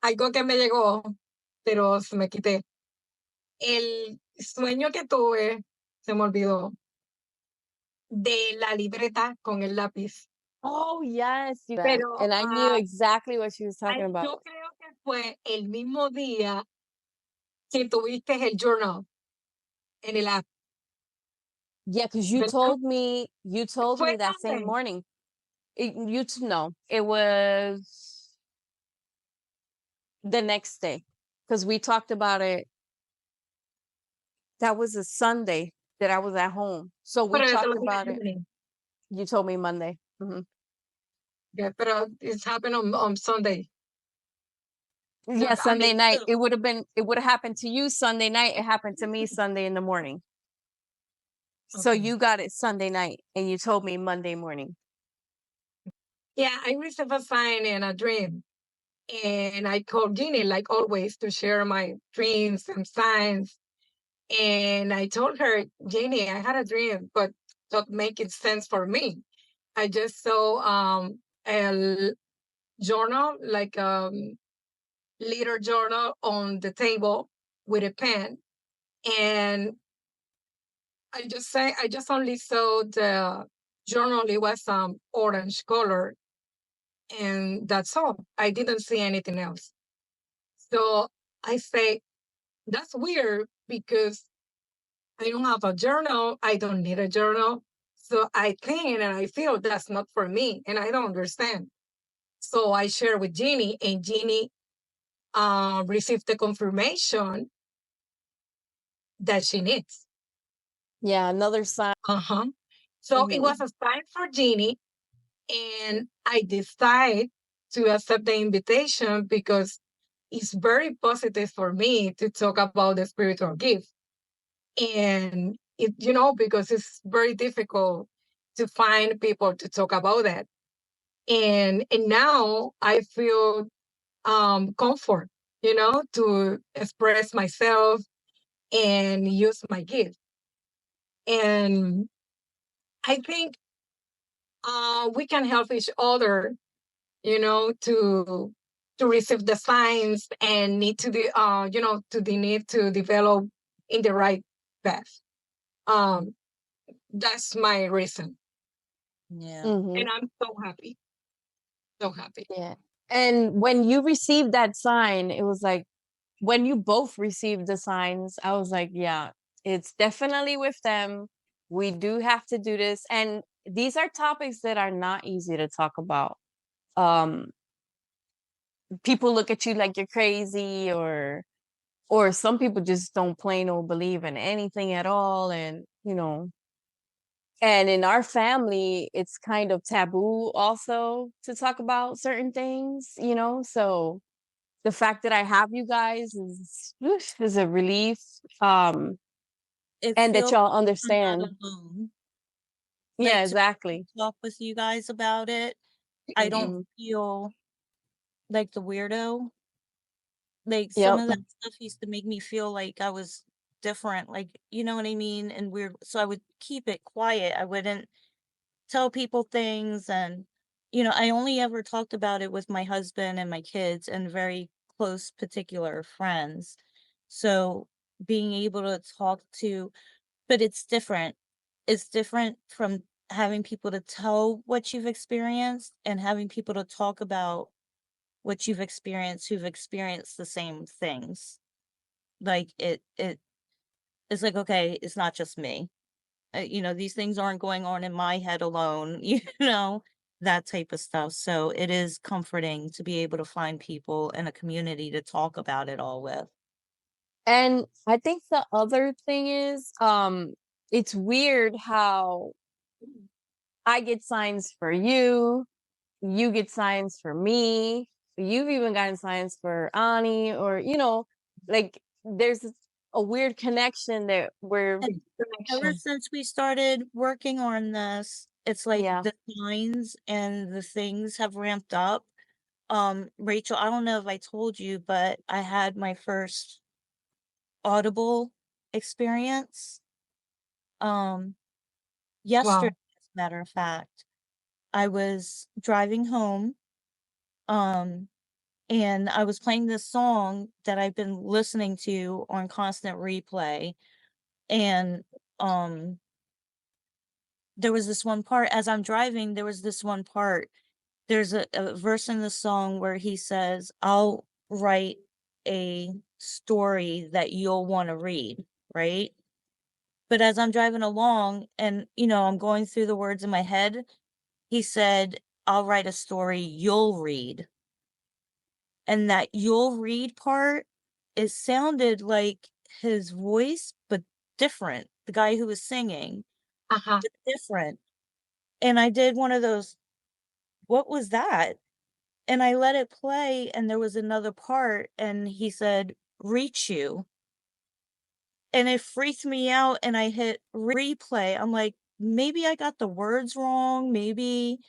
Algo que me llegó, pero se me quité. El sueño que tuve, se me olvidó, de la libreta con el lápiz. Oh, yes. Pero And I knew exactly what she was talking about. yo creo que fue el mismo día que tuviste el journal en el app. Yeah, because you ¿Verdad? told me Fue that same también. morning. No, it was the next day, because we talked about it. That was a Sunday that I was at home. So we Pero yo te lo talked dije about el it. lunes. You told me Monday. Mhm. Yeah, pero it's happened on Sunday. Yeah, I Sunday mean, night. It would have happened to you Sunday night. It happened to me Sunday in the morning. So okay. you got it Sunday night and you told me Monday morning. Yeah, I received a sign and a dream. And I called Jeannie, like always, to share my dreams and signs. And I told her, Jeannie, I had a dream, but not making sense for me. I just saw a journal, like little journal on the table with a pen. And I just only saw the journal, it was orange color. And that's all. I didn't see anything else. So I say, that's weird because I don't have a journal. I don't need a journal. So I think and I feel that's not for me. And I don't understand. So I share with Jeannie, and Jeannie received the confirmation that she needs. Yeah, another sign. Uh-huh. So it was a sign for Jeannie. And I decided to accept the invitation because it's very positive for me to talk about the spiritual gift. And it, because it's very difficult to find people to talk about that. And now I feel comfort, to express myself and use my gift. And I think we can help each other, to receive the signs and need to the to the need to develop in the right path. Um, that's my reason, Yeah. and I'm so happy, so happy. Yeah. And when you received that sign, it was like when you both received the signs, I was like, yeah, it's definitely with them. We do have to do this. And these are topics that are not easy to talk about. Um, People look at you like you're crazy, or some people just don't plain old believe in anything at all. And, and in our family, it's kind of taboo also to talk about certain things, so the fact that I have you guys is a relief. It And that feels y'all like I'm understand. not alone. Yeah, Like to exactly. talk with you guys about it, I don't Mhm. feel like the weirdo. Like some Yep. of that stuff used to make me feel like I was different, like, you know what I mean? And weird. So I would keep it quiet. I wouldn't tell people things. And, I only ever talked about it with my husband and my kids and very close, particular friends. So being able to talk to, but it's different. It's different from having people to tell what you've experienced and having people to talk about what you've experienced who've experienced the same things. Like it's like, okay, it's not just me. These things aren't going on in my head alone, that type of stuff. So it is comforting to be able to find people in a community to talk about it all with. And I think the other thing is, it's weird how I get signs for you, you get signs for me, you've even gotten signs for Ani, or like there's a weird connection that we're And ever Connection. since we started working on this, it's like yeah. the signs and the things have ramped up. Rachel, I don't know if I told you, but I had my first audible experience um yesterday, Wow. as a matter of fact. I was driving home, um, and I was playing this song that I've been listening to on constant replay. And um there was this one part as I'm driving, there was this one part. There's a verse in the song where he says, I'll write a story that you'll want to read, right? But as I'm driving along and, I'm going through the words in my head, he said, I'll write a story you'll read. And that you'll read part, it sounded like his voice, but different. The guy who was singing, Uh-huh. but different. And I did one of those, what was that? And I let it play, and there was another part, and he said, reach you. And it freaked me out, and I hit replay. I'm like, maybe I got the words wrong. Maybe,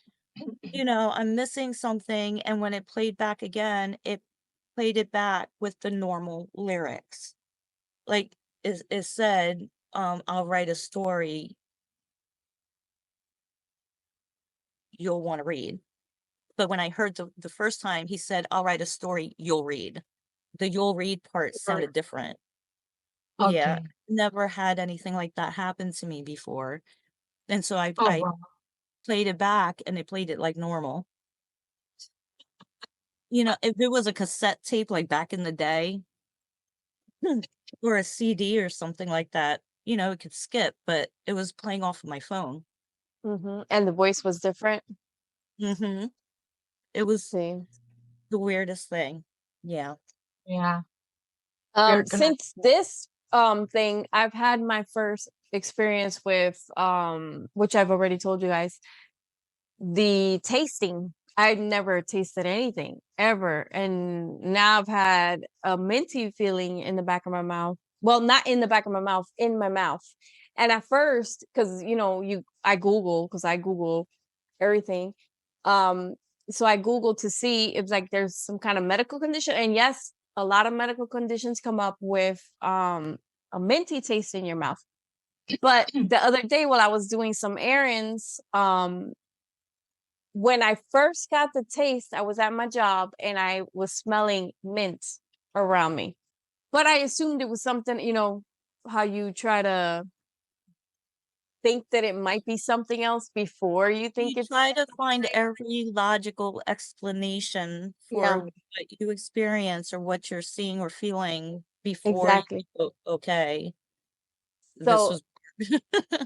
I'm missing something. And when it played back again, it played it back with the normal lyrics. Like it said, I'll write a story you'll want to read. But when I heard the first time, he said, I'll write a story you'll read. The you'll read part Right. sounded different. Yeah. Okay. Never had anything like that happen to me before. And so I Oh, I wow. played it back and it played it like normal. If it was a cassette tape like back in the day, or a CD or something like that, it could skip, but it was playing off of my phone. And the voice was different. Mhm. It was See. the weirdest thing. Yeah. Yeah. We're gonna. Since this thing, I've had my first experience with which I've already told you guys, the tasting. I'd never tasted anything ever. And now I've had a minty feeling in the back of my mouth. Well, not in the back of my mouth, in my mouth. And at first, because I Google everything. Um, so I Googled to see if like there's some kind of medical condition. And yes, a lot of medical conditions come up with a minty taste in your mouth. But the other day while I was doing some errands, when I first got the taste, I was at my job and I was smelling mint around me. But I assumed it was something, how you try to think that it might be something else before you think You it's try to find every logical explanation yeah, for what you experience or what you're seeing or feeling before you exactly. go, okay, this So was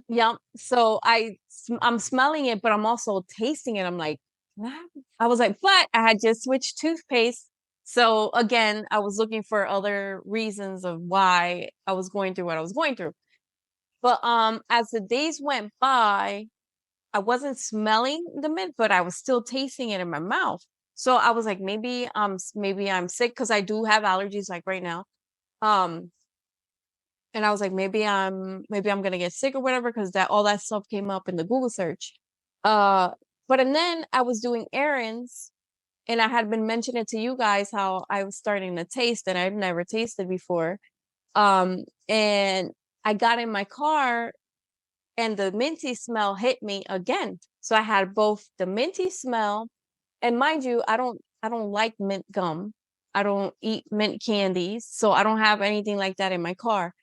yeah, so I'm smelling it, but I'm also tasting it. I'm like, "What?" I was like, but I had just switched toothpaste. So again, I was looking for other reasons of why I was going through what I was going through. But as the days went by, I wasn't smelling the mint, but I was still tasting it in my mouth. So I was like, maybe I'm sick because I do have allergies like right now. Um, and I was like, maybe I'm gonna get sick or whatever because that all that stuff came up in the Google search. Uh, but and then I was doing errands and I had been mentioning to you guys how I was starting to taste and I'd never tasted before. And I got in my car and the minty smell hit me again. So I had both the minty smell, and mind you, I don't like mint gum. I don't eat mint candies, so I don't have anything like that in my car.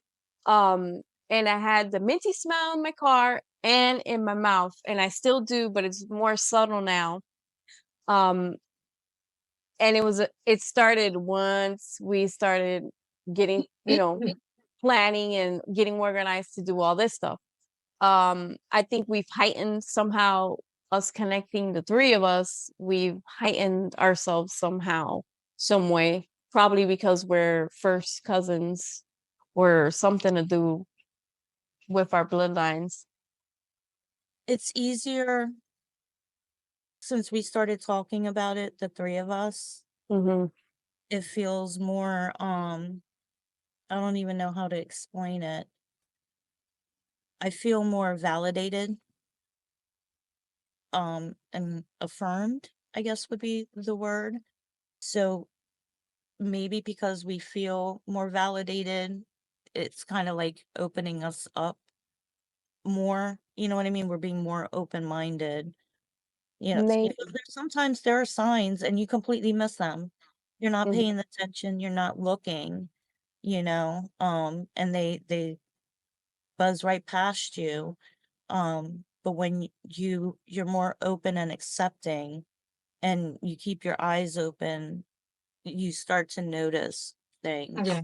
Um, and I had the minty smell in my car and in my mouth, and I still do, but it's more subtle now. Um, and it started once we started getting, planning and getting organized to do all this stuff. I think we've heightened somehow us connecting the three of us. We've heightened ourselves somehow, some way, probably because we're first cousins or something to do with our bloodlines. it's easier since we started talking about it, the three of us. Hmm. It feels more I don't even know how to explain it. I feel more validated and affirmed, I guess would be the word. So maybe because we feel more validated, it's kind of like opening us up more. You know what I mean? We're being more open minded. Maybe. Because sometimes there are signs and you completely miss them. You're not Mhm. paying attention, you're not looking, and they buzz right past you. But when you're more open and accepting and you keep your eyes open, you start to notice things. Yeah.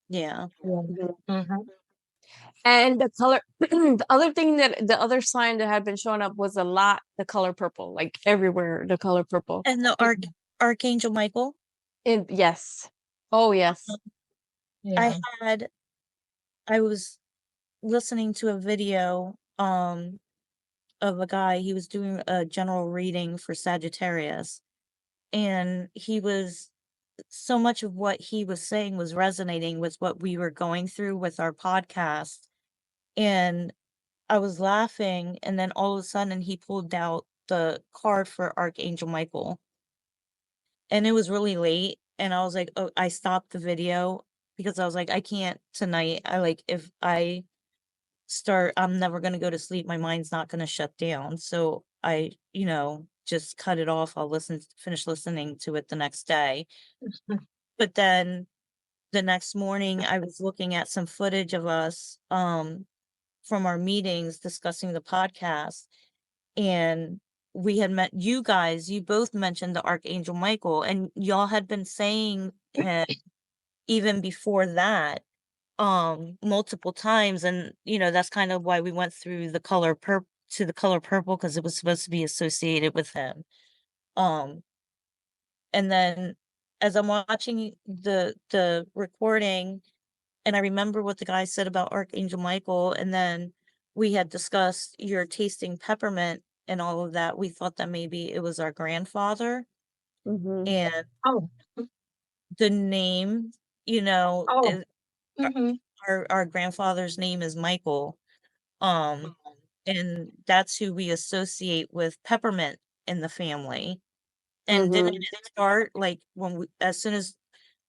Yeah. Yeah. Mhm. Mhm. And the color, the other sign that had been showing up was the color purple, like everywhere, the color purple. And the Archangel Michael, Yes. Oh, yes. I Yeah. had I was listening to a video of a guy, he was doing a general reading for Sagittarius, and he was so much of what he was saying was resonating with what we were going through with our podcast. And I was laughing, and then all of a sudden he pulled out the card for Archangel Michael. And it was really late. And I was like, oh, I stopped the video because I was like, I can't tonight. If I start, I'm never going to go to sleep. My mind's not going to shut down. So I, just cut it off. I'll finish listening to it the next day. But then the next morning, I was looking at some footage of us from our meetings discussing the podcast. And we had met you guys, you both mentioned the Archangel Michael, and y'all had been saying him even before that multiple times. And that's kind of why we went through the color purple, because it was supposed to be associated with him. And then as I'm watching the recording, and I remember what the guy said about Archangel Michael, and then we had discussed your tasting peppermint, and all of that, we thought that maybe it was our grandfather. Mm-hmm. And Oh. the name, Oh. Mm-hmm. our grandfather's name is Michael. And that's who we associate with peppermint in the family. And didn't Mm-hmm. it start like as soon as,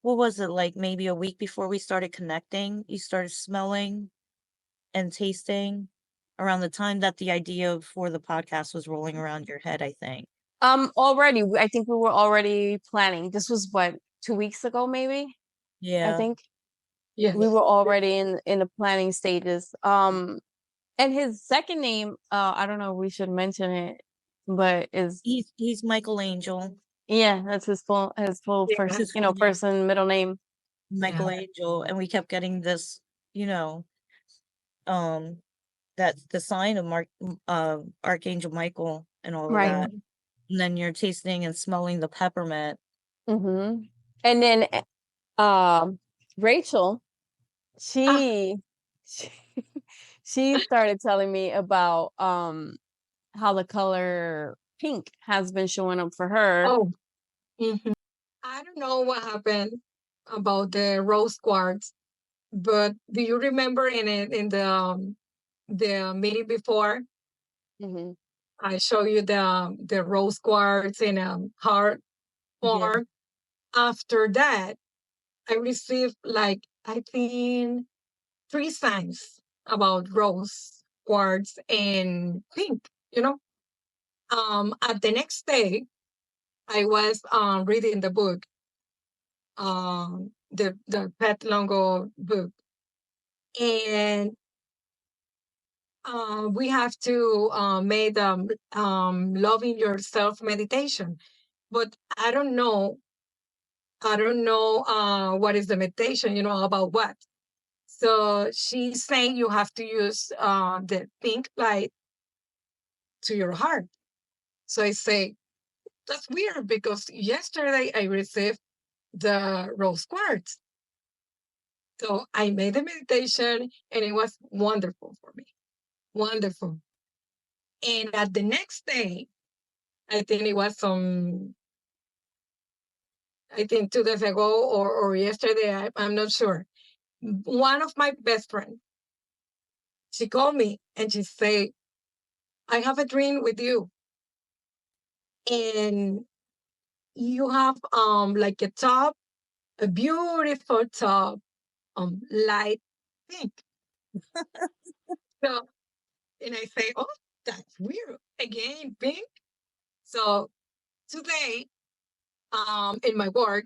what was it, like maybe a week before we started connecting, you started smelling and tasting around the time that the idea for the podcast was rolling around your head, I think. Already, I think we were already planning. This was what, 2 weeks ago, maybe? I Yeah. think Yes. we were already in the planning stages. And his second name, I don't know if we should mention it, but is He's Michelangelo. yeah, that's his full Yeah. first, first and middle name. Michelangelo, and we kept getting this, um, that the sign of Archangel Michael and all of Right. that. And then you're tasting and smelling the peppermint. Mm-hmm. And then Rachel, Ah. she she started telling me about how the color pink has been showing up for her. Oh. Mm-hmm. I don't know what happened about the rose quartz, but do you remember in the meeting before Mm-hmm. I show you the rose quartz in a heart Yeah. form? After that, I received like I think 3 signs about rose quartz and pink. At the next day, I was reading the book, the Pet Longo book, and we have to make loving yourself meditation. But I don't know what is the meditation. About what. So she's saying you have to use the pink light to your heart. So I say, that's weird because yesterday I received the rose quartz. So I made the meditation and it was wonderful for me. Wonderful. And at the next day, I think it was I think 2 days ago or yesterday, I'm not sure. One of my best friends, she called me and she said, I have a dream with you. And you have like a top, a beautiful top, light pink. So, and I say, oh, that's weird. Again, pink. So today, in my work,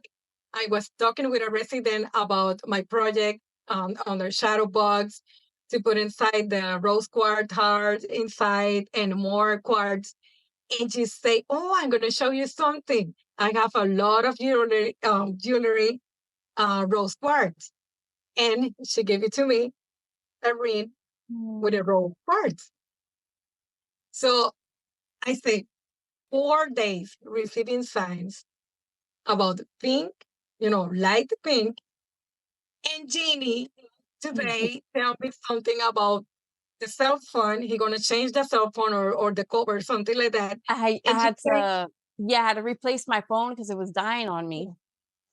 I was talking with a resident about my project on the shadow box to put inside the rose quartz heart inside and more quartz. And she say, oh, I'm going to show you something. I have a lot of jewelry, rose quartz. And she gave it to me, a ring with a rose quartz. So I say 4 days receiving signs about pink, light pink. And Jeannie today tell me something about the cell phone. He gonna change the cell phone or the cover, something like that. I And she had said, to I had to replace my phone because it was dying on me.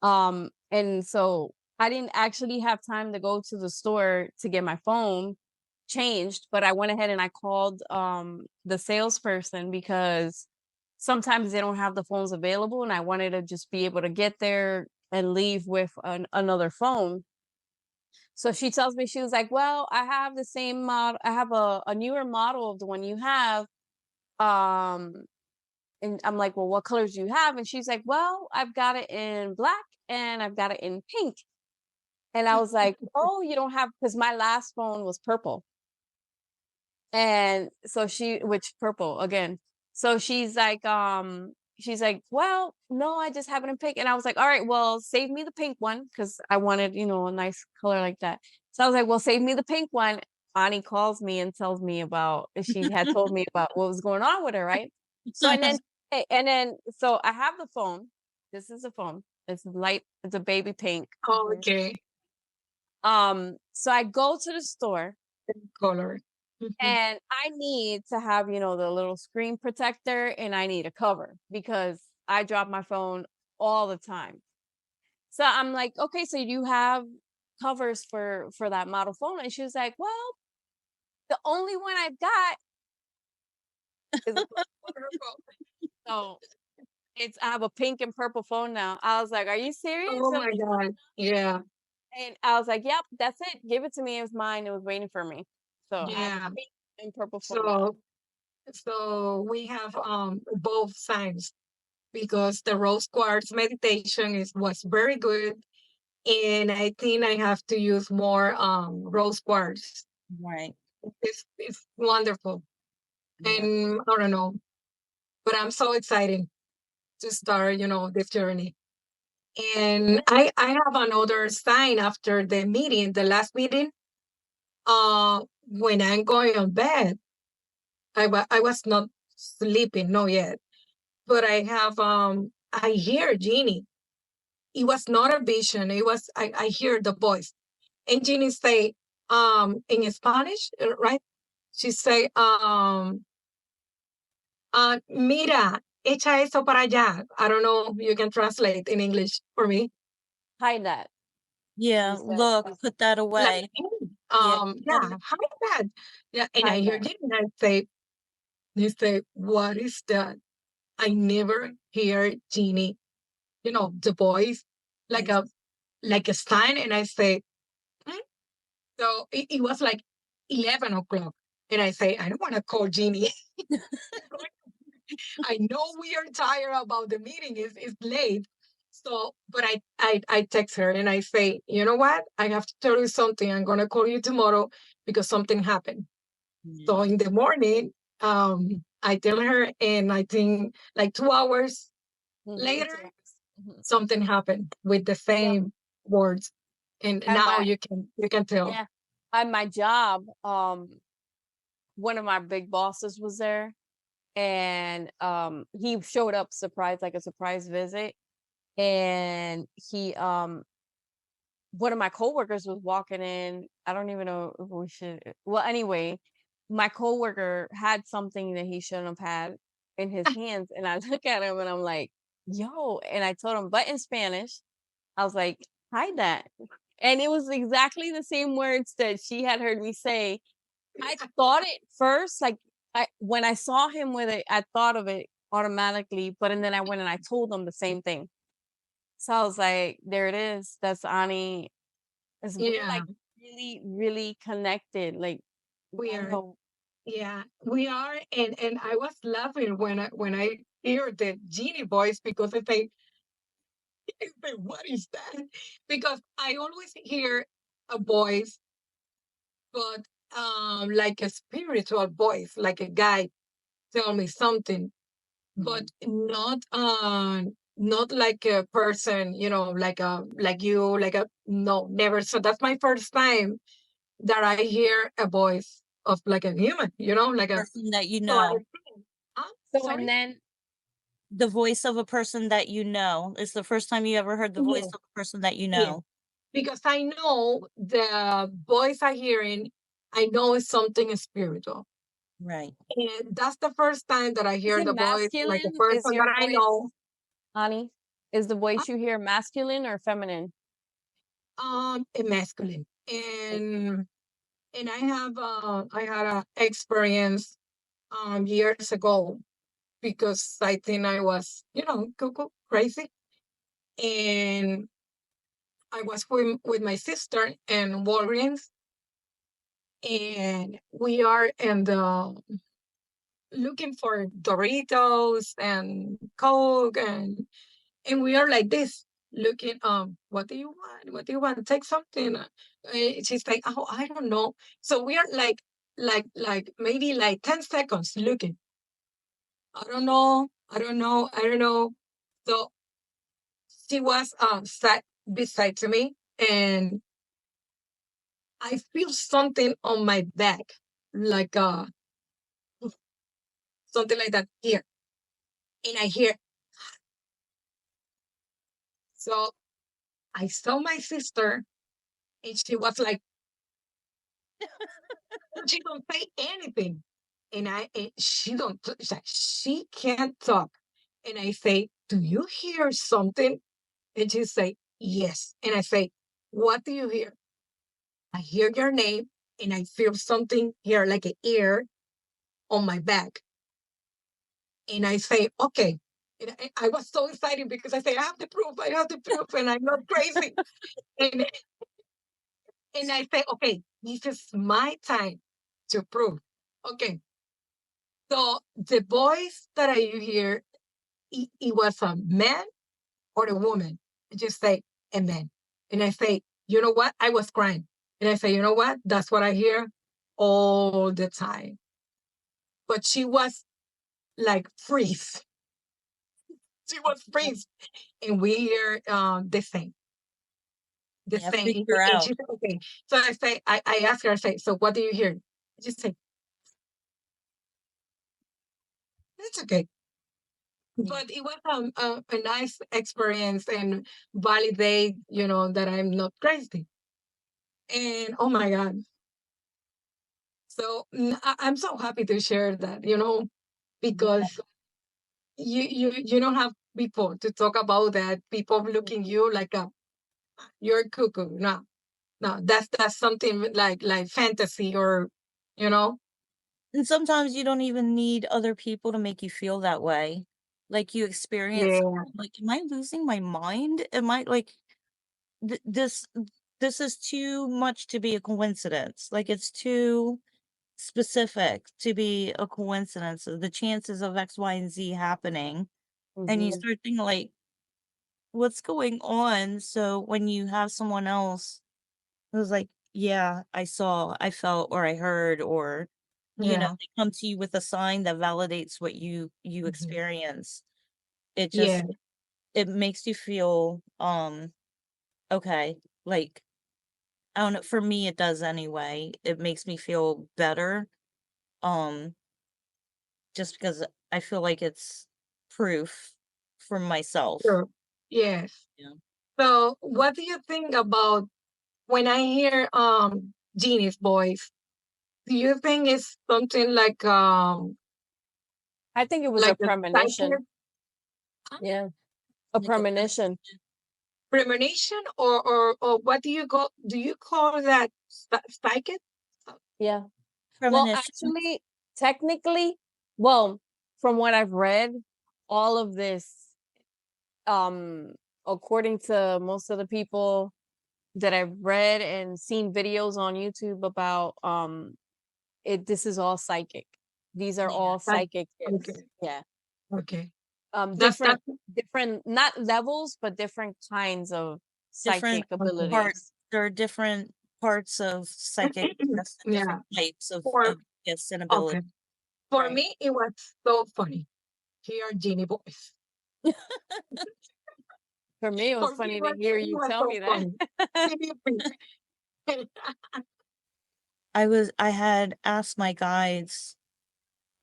And so I didn't actually have time to go to the store to get my phone changed, but I went ahead and I called the salesperson because sometimes they don't have the phones available and I wanted to just be able to get there and leave with another phone. So she tells me, she was like, well, I have the same model. I have a newer model of the one you have. Um, and I'm like, well, what colors do you have? And she's like, well, I've got it in black and I've got it in pink. And I was like, oh, you don't have, because my last phone was purple. And so which purple again. So she's like, well, no, I just have it in pink. And I was like, all right, well, save me the pink one because I wanted, a nice color like that. So I was like, well, save me the pink one. Ani calls me and tells me she had told me about what was going on with her, right? So so I have the phone. This is a phone. It's light, it's a baby pink. oh, okay, So I go to the store. color. Mhm. and I need to have, the little screen protector, and I need a cover because I drop my phone all the time. So I'm like, okay, so you have covers for that model phone? And she was like, well, the only one I've got is a purple. So I have a pink and purple phone now. I was like, are you serious? Oh my God. Yeah. And I was like, yep, that's it. Give it to me. It was mine. It was waiting for me. So I have a Yeah. pink and purple phone now. So we have both signs because the rose quartz meditation was very good, and I think I have to use more rose quartz. Right. It's wonderful, Yeah. and I don't know, but I'm so excited to start, this journey. And I have another sign after the last meeting. When I'm going on bed, I was not sleeping, no yet, but I hear Jeannie. It was not a vision. I hear the voice. And Jeannie say, in Spanish, right? She say, mira, echa eso para allá. I don't know. You can translate in English for me. Hide that. Yeah. You said, Look, you put that Like, away. hey, Yeah. yeah, how that? Yeah, and I hide hear that. Jeannie and they say, what is that? I never hear Jeannie, the voice like Yes. a sign, and I say, "Hmm?" So it was like 11 o'clock. And I say, I don't want to call Jeannie. I know we are tired about the meeting. It's late. So, but I text her and I say, you know what? I have to tell you something. I'm going to call you tomorrow because something happened. So Yeah. in the morning, I tell her, and I think like 2 hours Mhm, later, 2 hours. Mhm. something happened with the Yep. same words. And At now my you can tell. Yeah, at my job, one of my big bosses was there, and he showed up surprised, like a surprise visit, and he one of my coworkers was walking in. I don't even know if we should. Well, anyway, my coworker had something that he shouldn't have had in his hands, and I look at him and I'm like, "Yo!" And I told him, but in Spanish, I was like, "Hide that." And it was exactly the same words that she had heard me say. I thought it first, like when I saw him with it, I thought of it automatically, but and then I went and I told them the same thing. So I was like, there it is. That's Ani. We're Yeah, like really, really connected. Like we I are. know. Yeah, we are. And I was laughing when I hear the genie voice because I say, what is that? Because I always hear a voice, but like a spiritual voice, like a guy tell me something, but not like a person, like you, like a no, never. So that's my first time that I hear a voice of like a human, like a Person that you so I know. So and sorry? then The voice of a person that you know. It's the first time you ever heard the voice Yeah, of a person that you yeah. know. Because I know the voice I hearing, I know it's something spiritual. Right. And that's the first time that I is hear it the voice, like a masculine? person Is your that I voice, know. Ani? Is the voice you hear masculine or feminine? A masculine. And I had a experience years ago because I think I was, cuckoo, crazy. And I was with my sister in Walgreens, and we are in the looking for Doritos and Coke, and we are like this looking, what do you want, what do you want, take something. She's like, oh, I don't know. So we are like maybe like 10 seconds looking. I don't know. So she was sat beside to me, and I feel something on my back, like something like that here, and I hear. So I saw my sister, and she was like, She don't say anything. And she don't, she's like, she can't talk. And I say, do you hear something? And she say, yes. And I say, what do you hear? I hear your name and I feel something here, like an ear on my back. And I say, okay. And I was so excited because I say, I have the proof, I have the proof, and I'm not crazy. and, and I say, okay, this is my time to prove. Okay. So the voice that I hear, it was a man or a woman. I just say, a man. And I say, you know what? I was crying. And I say, you know what? That's what I hear all the time. But she was like freeze. She was freeze. And we hear the same. The Yeah, same. freaked her And out. she said, okay. So I say, I ask her, I say, so what do you hear? I just say, it's okay. But it was a nice experience and validate, that I'm not crazy. And oh my God. So I'm so happy to share that, because you don't have people to talk about that. People looking you like you're cuckoo. No, no, that's something like fantasy or, you know. And sometimes you don't even need other people to make you feel that way. Like you experience, Yeah, like, am I losing my mind? Am I like this? This is too much to be a coincidence. Like it's too specific to be a coincidence. So the chances of X, Y, and Z happening, and you Mhm. start thinking like, what's going on? So when you have someone else who's like, yeah, I saw, I felt, or I heard, or yeah, they come to you with a sign that validates what you mhm, experience. It yeah, just it makes you feel okay. Like I don't know, for me it does anyway. It makes me feel better. Um just because I feel like it's proof for myself. sure, yes. Yeah. So, what do you think about when I hear Jeannie's voice? Do you think it's something I think it was a like a psychic premonition. Yeah, a Like a premonition. premonition, or what do you call that, psychic? Yeah. Well, premonition. actually, technically, well, from what I've read, all of this, um, according to most of the people that I've read and seen videos on YouTube about, this is all psychic. These are Yeah. all That, psychic okay, gifts. Yeah. okay. That's Different, different, not levels, but different kinds of Different psychic okay. part abilities. there are different parts of psychic gifts and Yeah. different types For of gifts and okay. abilities. For Right. me, it was so funny. Hear Jeannie voice. For me, it was For me, funny to hear it you was tell so me that. funny. Seriously. I had asked my guides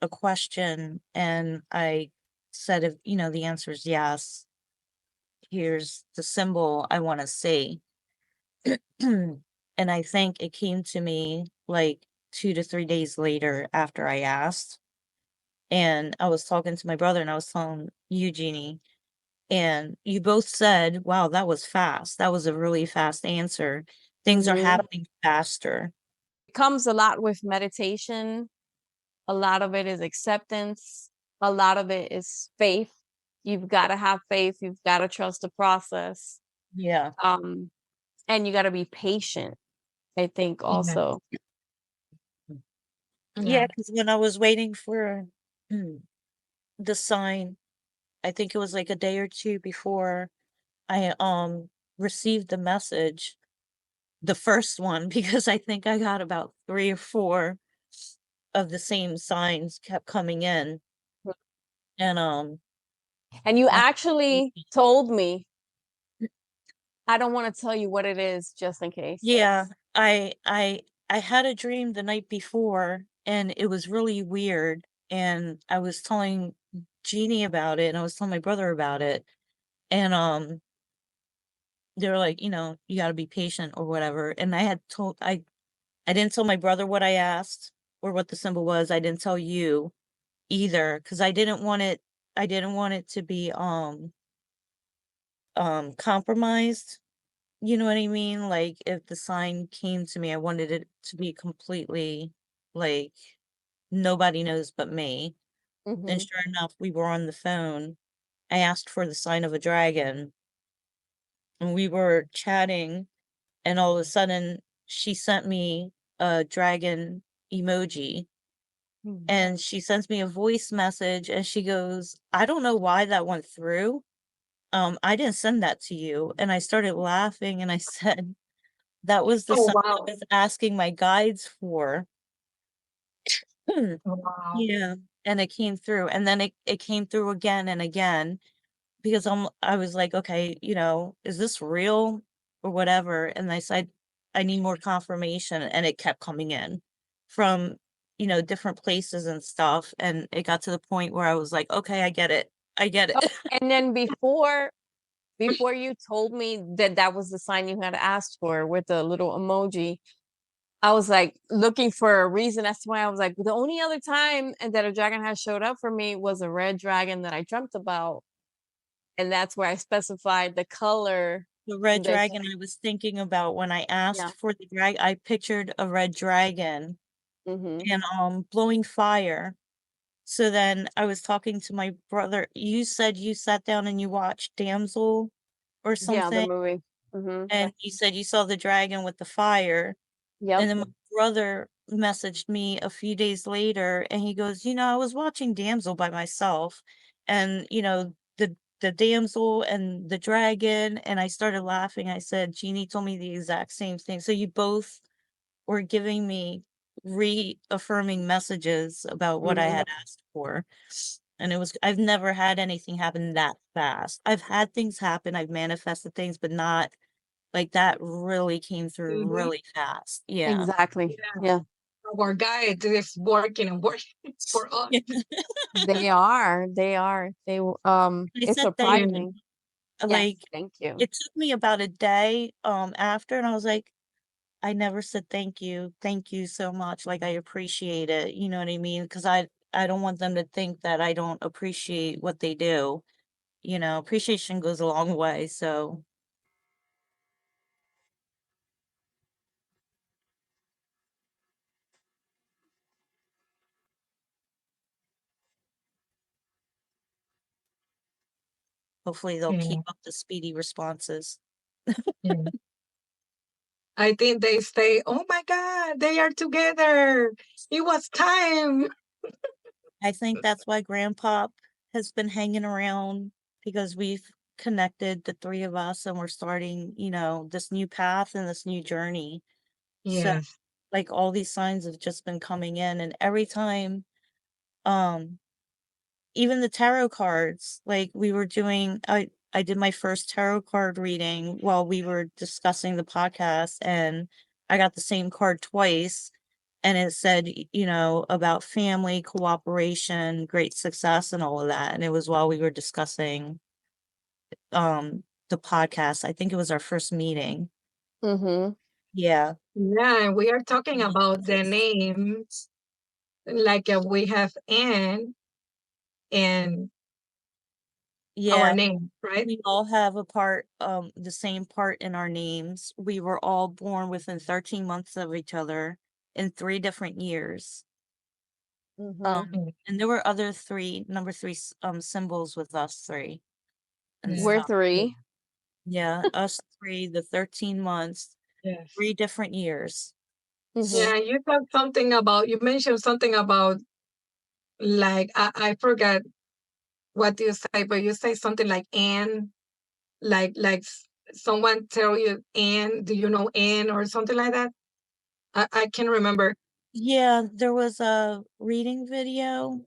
a question and I said if the answer is yes, here's the symbol I want to see. And I think it came to me like 2 to 3 days later after I asked. And I was talking to my brother and I was telling Eugenie, and you both said, wow, that was fast. That was a really fast answer. Things are Mhm. happening faster. It comes a lot with meditation. A lot of it is acceptance. A lot of it is faith. You've got to have faith. You've got to trust the process. Yeah. Um, and you got to be patient, I think Yeah. also. Yeah, Yeah. because when I was waiting for the sign, I think it was like a day or two before I received the message, the first one, because I think I got about 3 or 4 of the same signs kept coming in. And And you I actually told me, I don't want to tell you what it is just in case. yeah, I had a dream the night before and it was really weird. And I was telling Jeannie about it and I was telling my brother about it. And they were like, you gotta be patient or whatever. And I had told I didn't tell my brother what I asked or what the symbol was. I didn't tell you either because I didn't want it to be compromised. You know what I mean? Like if the sign came to me, I wanted it to be completely like nobody knows but me. And Mhm. sure enough, we were on the phone. I asked for the sign of a dragon and we were chatting, and all of a sudden she sent me a dragon emoji, Mhm. and she sends me a voice message and she goes, "I don't know why that went through. I didn't send that to you." And I started laughing and I said, "That was the Oh, sign I wow. was asking my guides for." Wow. Yeah, and it came through, and then it came through again and again because I was like, "Okay, is this real or whatever?" And I said, "I need more confirmation," and it kept coming in from, different places and stuff, and it got to the point where I was like, "Okay, I get it. I get Oh, it." and then before you told me that that was the sign you had asked for with the little emoji, I was like looking for a reason as to why. I was like, the only other time that a dragon has showed up for me was a red dragon that I dreamt about. And that's where I specified the color The red that, dragon I was thinking about when I asked yeah. for the I pictured a red dragon Mhm. and, blowing fire. So then I was talking to my brother. You said you sat down and you watched Damsel or Yeah, the something, movie. Mhm. and you said you saw the dragon with the fire, and Yep. then my brother messaged me a few days later, and he goes, I was watching Damsel by myself, and, the damsel and the dragon," and I started laughing. I said, "Jeannie told me the exact same thing." So you both were giving me reaffirming messages about what I Mhm. had asked for. And I've never had anything happen that fast. I've had things happen, I've manifested things, but not like that really came through Mhm. really fast. Yeah. Exactly. Yeah. Yeah. Our guide is working and working for us. They are. They are. I It's said thank Yeah. you. surprising. Yes, Like, thank you. it took me about a day, after, and I was like, I never said thank you. Thank you so much. Like, I appreciate it. You know what I mean? Because I don't want them to think that I don't appreciate what they do. Appreciation goes a long way. So hopefully they'll keep Yeah. up the speedy responses. Yeah. I think they say, "Oh my God, they are together. It was time." I think that's why Grandpop has been hanging around because we've connected the three of us and we're starting, this new path and this new journey. So Yes. like all these signs have just been coming in, and every time, um even the tarot cards, like we were doing I did my first tarot card reading while we were discussing the podcast, and I got the same card twice, and it said, about family, cooperation, great success, and all of that. And it was while we were discussing the podcast. I think it was our first meeting. Mhm. Yeah. Yeah, and we are talking about the names, like we have Anne and our Yeah. name, right? We all have the same part in our names. We were all born within 13 months of each other in 3 different years. Mhm. And there were other number 3 symbols with us 3 and Yeah. We're stuff. 3. Yeah, us 3, the 13 months, Yes. 3 different years. Mhm. Yeah, you mentioned something about like I forgot what you say, but you say something like Anne, someone tell you Anne, do you know Anne or something like that? I can't remember. Yeah, there was a reading video,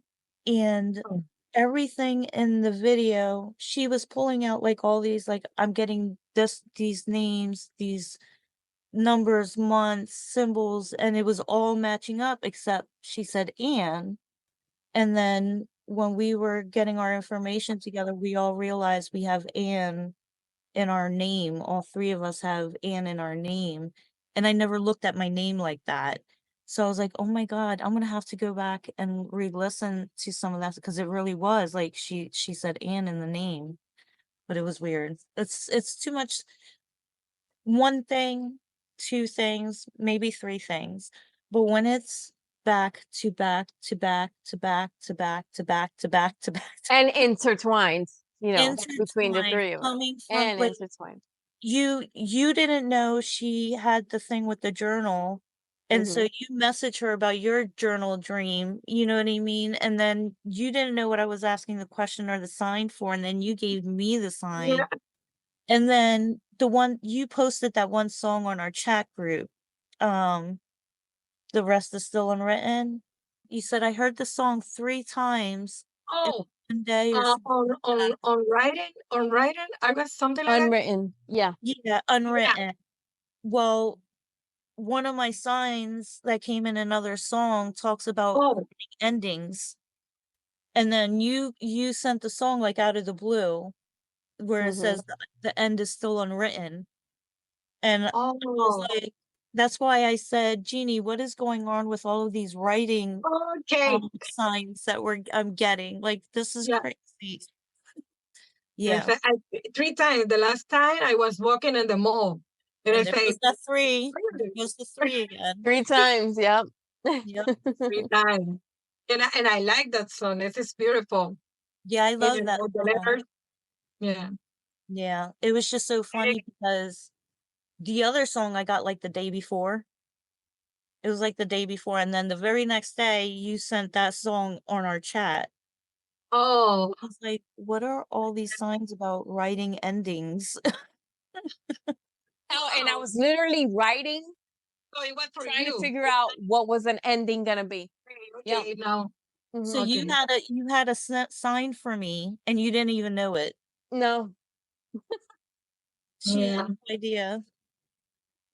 and Oh, everything in the video, she was pulling out like all these, like, I'm getting these names, these numbers, months, symbols, and it was all matching up except she said Anne. And then when we were getting our information together, we all realized we have Anne in our name. All 3 of us have Anne in our name. and I never looked at my name like that. So I was like, oh my God, I'm gonna have to go back and re-listen to some of that because it really was like she said Anne in the name, but it was weird. It's too much. One thing, two things, maybe three things. But when it's back to back to back to back to back to back to back to back to And intertwined, you know, between the intertwined, three of us. coming from And like intertwined. you didn't know she had the thing with the journal. And so Mhm. you message her about your journal dream, you know what I mean? And then you didn't know what I was asking the question or the sign for, and then you gave me the sign. Yeah. And then the one you posted that one song on our chat group, um, The Rest is Still Unwritten. You said, I heard the song 3 times in Oh, one day or something on like that. on writing, I got something like that. Unwritten. Yeah. Yeah, Yeah. unwritten. Well, one of my signs that came in another song talks about Oh, endings. And then you sent the song like out of the blue where it Mhm. says the end is still unwritten. And I was oh, like, that's why I said, Jeannie, what is going on with all of these writing okay. signs that I'm getting? Like, this is Yeah. crazy. Yes, Yeah. 3 times. The last time I was walking in the mall, and I And there say, goes that 3. There "Really?" goes the 3 again. 3 times, yep. Yep. 3 times. And I like that song. This is beautiful. Yeah, I love You that know, the song. letters. Yeah. Yeah. It was just so funny because the other song I got like the day before. It was like the day before, and then the very next day you sent that song on our chat. Oh, I was like, what are all these signs about writing endings? Oh, and I was literally writing, so it was for trying to you. figure out what was an ending gonna be. Yep. Okay, now. So Mhm. Okay. you had a sign for me and you didn't even know it. No. She had Yeah. no idea.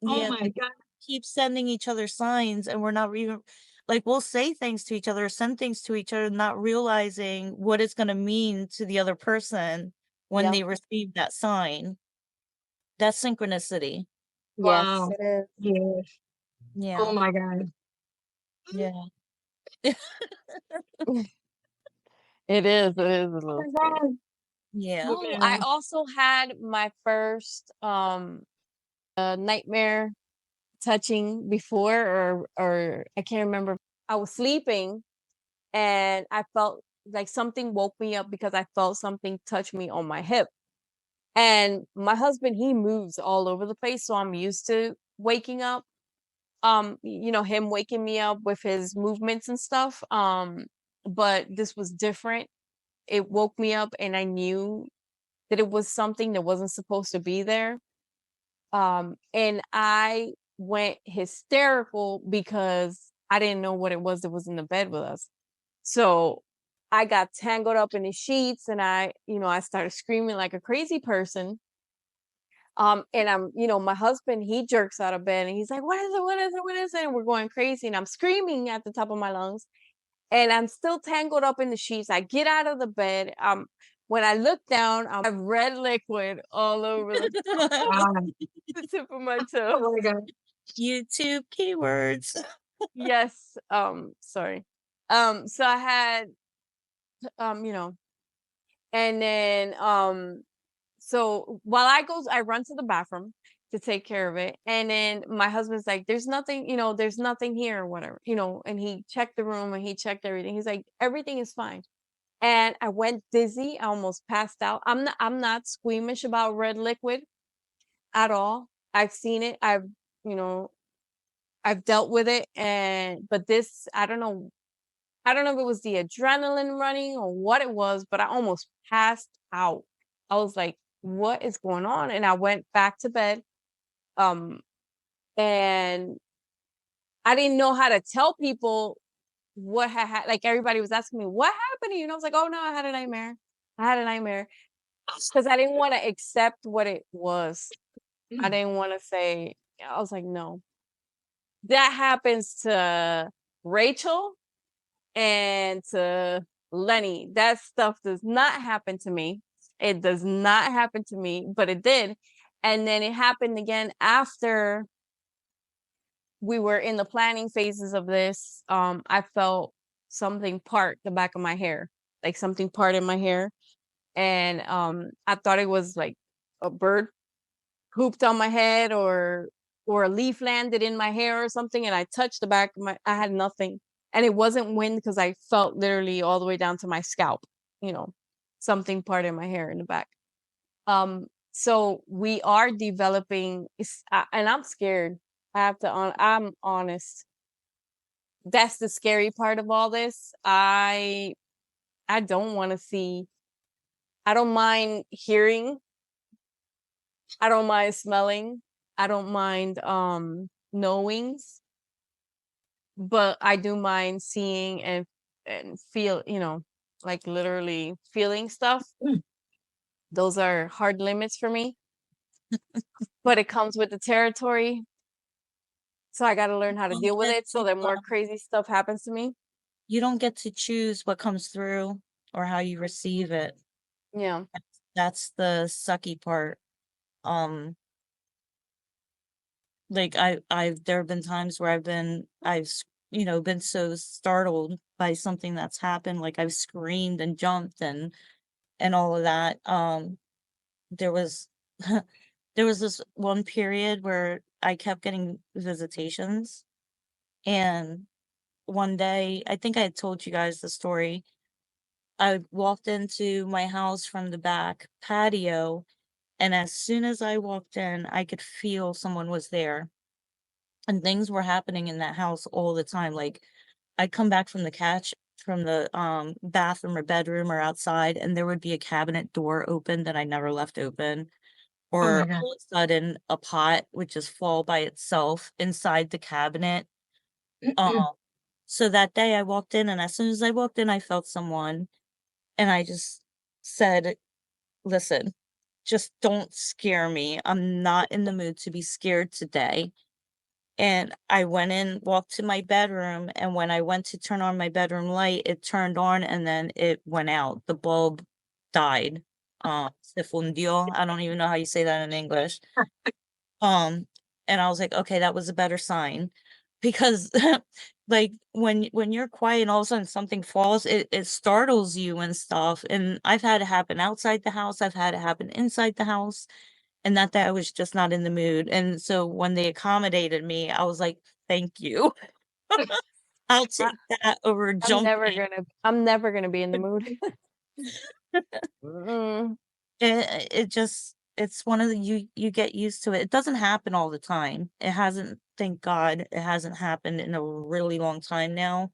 Oh Yeah, my God. keep sending each other signs and we're not even like we'll say things to each other, send things to each other, not realizing what it's gonna mean to the other person when Yep. they receive that sign. That's synchronicity. Yes, Wow. it is. Yes. Yeah. Oh my God. Yeah. It is. It is a Oh little my scary. God. Yeah. Oh, I Yeah. also had my first nightmare touching before, or I can't remember. I was sleeping and I felt like something woke me up because I felt something touch me on my hip. And my husband, he moves all over the place, so I'm used to waking up. You know, him waking me up with his movements and stuff. But this was different. It woke me up and I knew that it was something that wasn't supposed to be there. And I went hysterical because I didn't know what it was that was in the bed with us. So I got tangled up in the sheets and I started screaming like a crazy person. And my husband, he jerks out of bed and he's like, what is it? What is it? What is it? And we're going crazy. And I'm screaming at the top of my lungs. And I'm still tangled up in the sheets. I get out of the bed. When I look down, I have red liquid all over Wow. the tip of my toe. Oh my God. YouTube keywords. Yes. Sorry. So I had, you know, and then, so while I run to the bathroom to take care of it. And then my husband's like, there's nothing here or whatever, and he checked the room and he checked everything. He's like, everything is fine. And I went dizzy. I almost passed out. I'm not squeamish about red liquid at all. I've seen it. You know, I've dealt with it. But this, I don't know. I don't know if it was the adrenaline running or what it was, but I almost passed out. I was like, what is going on? And I went back to bed. Um, and I didn't know how to tell people what had like everybody was asking me, what happened to you? And I was like, oh no, I had a nightmare. I had a nightmare. Because I didn't want to accept what it was. I didn't want to say, I was like, no. That happens to Rachel and to Lenny. That stuff does not happen to me. It does not happen to me, but it did. And then it happened again after we were in the planning phases of this, I felt something part the back of my hair, like something part in my hair. And I thought it was like a bird pooped on my head, or a leaf landed in my hair or something, and I touched the back of my, I had nothing. And it wasn't wind because I felt literally all the way down to my scalp, you know, something part in my hair in the back. So we are developing, and I'm scared. I'm honest. That's the scary part of all this. I don't want to see. I don't mind hearing. I don't mind smelling. I don't mind knowings, but I do mind seeing and feel, you know, like literally feeling stuff. Those are hard limits for me, but it comes with the territory. So I got to learn how to deal with it so that more crazy stuff happens to me. You don't get to choose what comes through or how you receive it. Yeah. That's the sucky part. Like I've there have been times where been so startled by something that's happened, like I've screamed and jumped and all of that. There was there was this one period where I kept getting visitations, and one day, I think I had told you guys the story. I walked into my house from the back patio, and as soon as I walked in, I could feel someone was there. And things were happening in that house all the time. Like I'd come back from the bathroom or bedroom or outside, and there would be a cabinet door open that I never left open. Oh Or my God. all of a sudden a pot would just fall by itself inside the cabinet. Um, so that day I walked in, and as soon as I walked in, I felt someone, and I just said, "Listen, just don't scare me. I'm not in the mood to be scared today." And I went in, walked to my bedroom, and when I went to turn on my bedroom light, it turned on and then it went out. The bulb died. Se fundió. I don't even know how you say that in English. Um, and I was like, "Okay, that was a better sign." Because, like, when you're quiet and all of a sudden something falls, it startles you and stuff, and I've had it happen outside the house, I've had it happen inside the house, and that day I was just not in the mood, and so when they accommodated me, I was like, "Thank you. I'll I, take that over jumping." I'm never gonna be in the mood. Mm, It just it's one of the you get used to it. It doesn't happen all the time. It hasn't, thank God, it hasn't happened in a really long time now.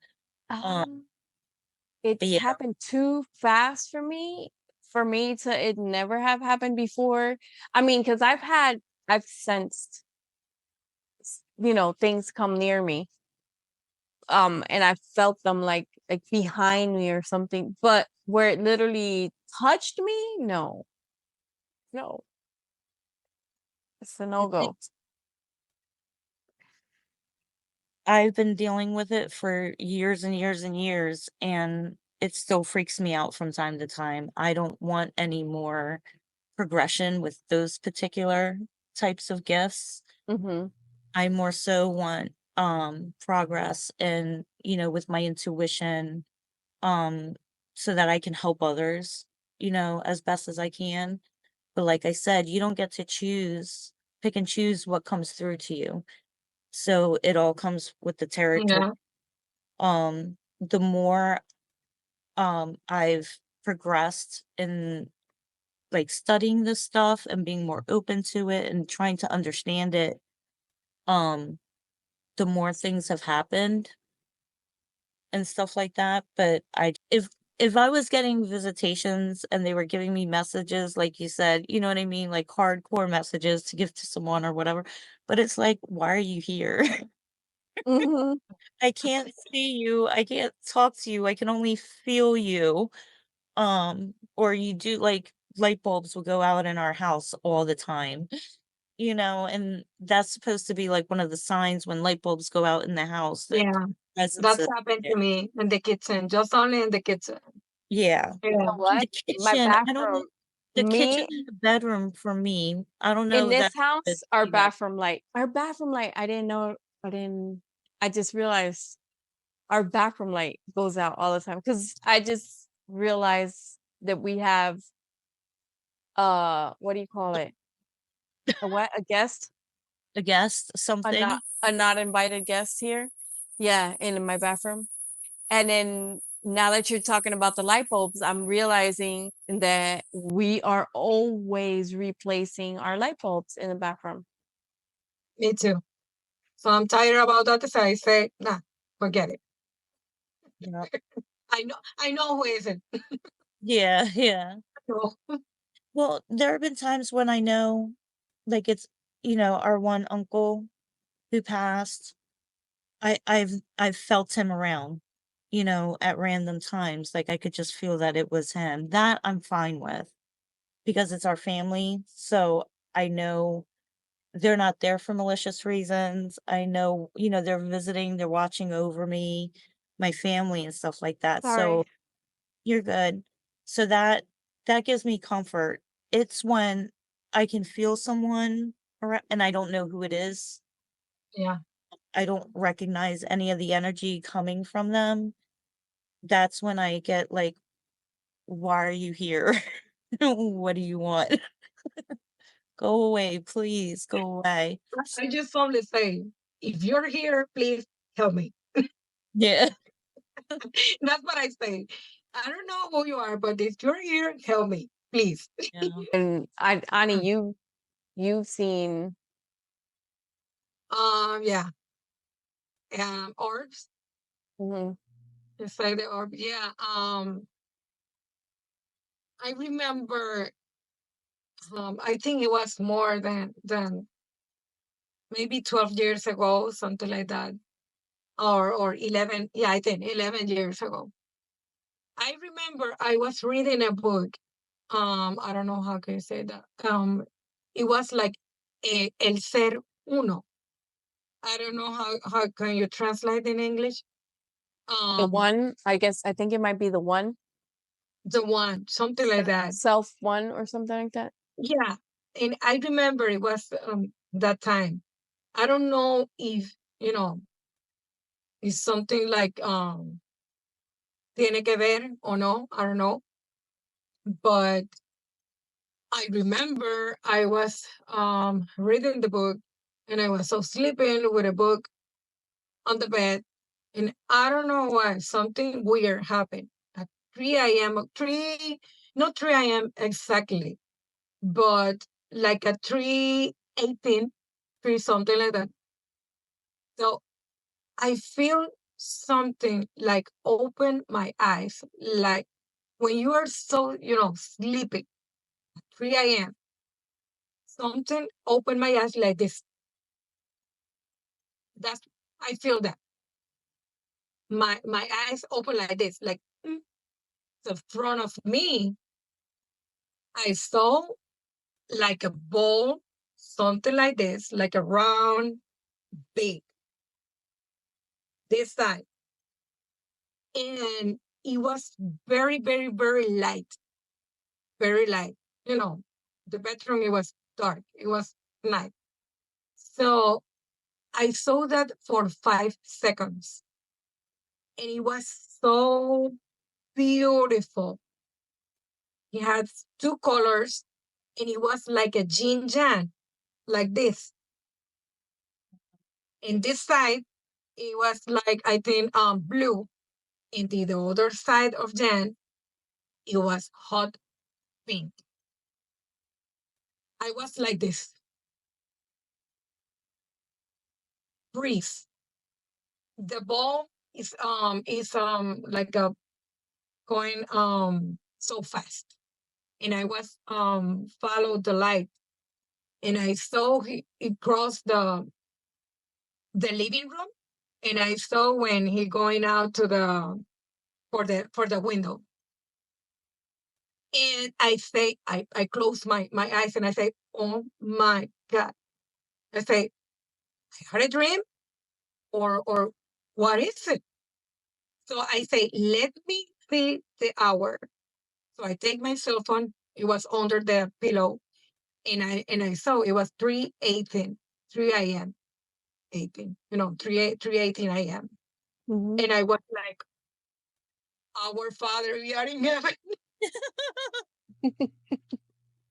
Um, um, but it's yeah, happened too fast for me to it never have happened before. I mean, because I've sensed, you know, things come near me. And I felt them like behind me or something, but where it literally touched me, no, no, it's a I no think go. I've been dealing with it for years and years and years, and it still freaks me out from time to time. I don't want any more progression with those particular types of gifts. Mm-hmm. I more so want progress and, with my intuition, um so that I can help others, as best as I can. But like I said, you don't get to pick and choose what comes through to you. So it all comes with the territory. Yeah. The more I've progressed in like studying this stuff and being more open to it and trying to understand it, um, the more things have happened and stuff like that. But if I was getting visitations and they were giving me messages, like you said, you know what I mean, like hardcore messages to give to someone or whatever, but it's like, why are you here? Mm-hmm. I can't see you. I can't talk to you. I can only feel you. Or you do, like, light bulbs will go out in our house all the time, and that's supposed to be like one of the signs when light bulbs go out in the house that Yeah. presence That's is happened there. to me in the kitchen, just only in the kitchen. Yeah. You Yeah. know In what? the My kitchen, I don't know. bathroom, The kitchen me and the bedroom for me, I don't in know this that house, you guys. our bathroom light, I didn't know. I just realized our bathroom light goes out all the time because I just realized that we have what do you call it? A what? A guest? A guest, something. A not invited guest here. Yeah, in my bathroom. And then now that you're talking about the light bulbs, I'm realizing that we are always replacing our light bulbs in the bathroom. Me too. So I'm tired about that. So I say, nah, forget it. Yeah. I know who isn't. Yeah, yeah. No. Well, there have been times when I know, like it's, our one uncle who passed. I've felt him around, at random times. Like I could just feel that it was him. That I'm fine with because it's our family. So I know they're not there for malicious reasons. I know, they're visiting, they're watching over me, my family and stuff like that. Sorry. So you're good. So that gives me comfort. It's when I can feel someone and I don't know who it is. Yeah. I don't recognize any of the energy coming from them. That's when I get like, why are you here? What do you want? Go away, please go away. I just only say, if you're here, please help me. Yeah. That's what I say. I don't know who you are, but if you're here, help me, please. Yeah. And Ani, you've seen Yeah. Orbs. mhm, Just say the orb. Yeah. I remember. I think it was more than maybe 12 years ago, something like that, or 11. Yeah, I think 11 years ago. I remember I was reading a book. I don't know how can you say that. It was like El Ser Uno. I don't know how can you translate in English. the Um, one, I think it might be the one, the one, something like that. self one or something like that. Yeah, and I remember it was that time. I don't know if it's something like tiene que ver or no. I don't know, but I remember I was reading the book, and I was so sleeping with a book on the bed, and I don't know why something weird happened at 3 a.m. 3, not 3 a.m. exactly, but like at 3:18, 3 something like that. So I feel something like open my eyes, like when you are so, sleeping at 3 a.m. Something open my eyes like this. That's I feel that. My eyes open like this, like the front of me. I saw like a ball, something like this, like a round, big, this side. And it was very, very, very light, very light. The bedroom, it was dark, it was night. So I saw that for 5 seconds, and it was so beautiful. It had two colors, and it was like a yin yang, like this. And this side, it was like, I think, blue. And the other side of Jan, it was hot pink. I was like this. Breathe. The ball is like a going so fast. And I was followed the light, and I saw he crossed the living room, and I saw when he going out to the for the window. And I close my eyes, and I say, oh my God. I say, I had a dream, or what is it? So I say, let me see the hour. So I take my cell phone. It was under the pillow, and I saw it was 3:18, 3 a.m. 18, 3:18 a.m. Mhm. And I was like, our Father, we are in heaven.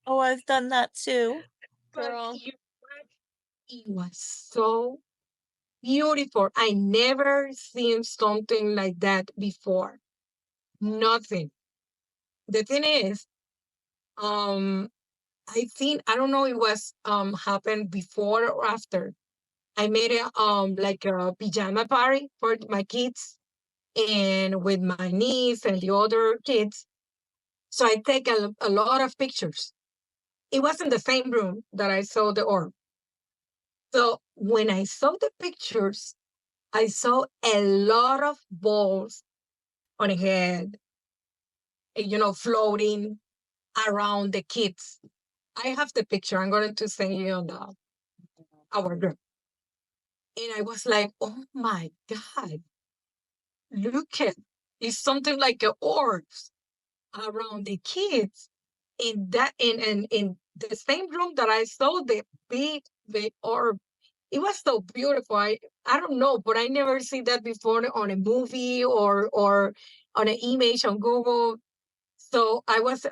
Oh, I've done that too. But Girl. it was so beautiful. I never seen something like that before. Nothing. The thing is, I don't know, it was happened before or after. I made a like a pajama party for my kids and with my niece and the other kids. So I take a lot of pictures. It was in the same room that I saw the orb. So when I saw the pictures, I saw a lot of balls on a head, floating around the kids. I have the picture. I'm going to send you on our group. And I was like, oh my God, look at it's something like a orbs around the kids. In the same room that I saw the orb. It was so beautiful. I don't know, but I never see that before on a movie or on an image on Google. So I was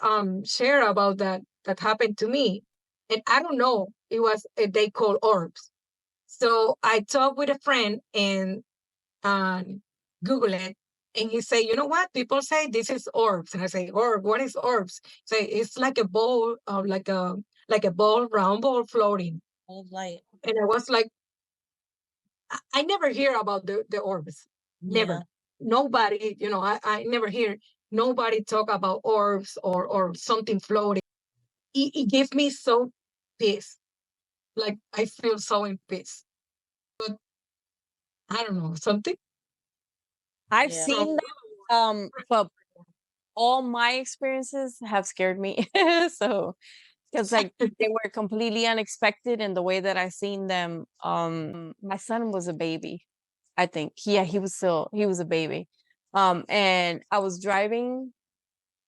share about that happened to me, and I don't know. It was they call orbs. So I talked with a friend and Google it, and he say, you know what? People say this is orbs, and I say, orb. What is orbs? Say it's like a ball, like a ball, round ball floating. All light. And I was like, I never hear about the orbs. Never. Yeah. Nobody, I never hear nobody talk about orbs or something floating. It gives me so peace. Like I feel so in peace. But I don't know, something. I've Yeah. seen that, but all my experiences have scared me. So, because like they were completely unexpected in the way that I seen them. My son was a baby, I think. Yeah, he was a baby. And I was driving.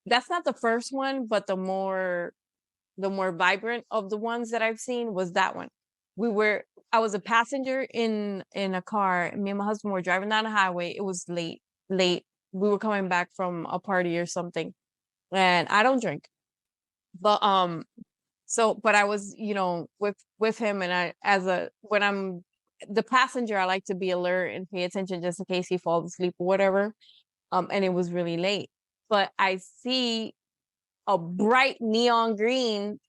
That's not the first one, but the more vibrant of the ones that I've seen was that one. I was a passenger in a car. Me and my husband were driving down the highway. It was late. We were coming back from a party or something. And I don't drink. But but I was, with him, and when I'm the passenger, I like to be alert and pay attention just in case he falls asleep or whatever. And it was really late. But I see a bright neon green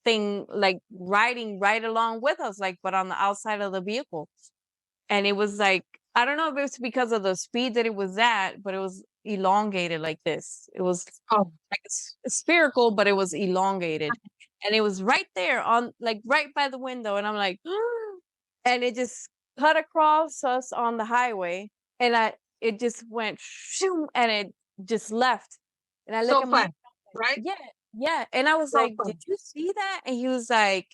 thing like riding right along with us, like but on the outside of the vehicle. And it was like, I don't know if it was because of the speed that it was at, but it was elongated like this. It was Oh, like spherical, but it was elongated. And it was right there on like right by the window. And I'm like, and it just cut across us on the highway. And it just went shoom, and it just left. And I look so at my fun, right? yeah, yeah. And I was So like, "Did fun. you see that?" And he was like,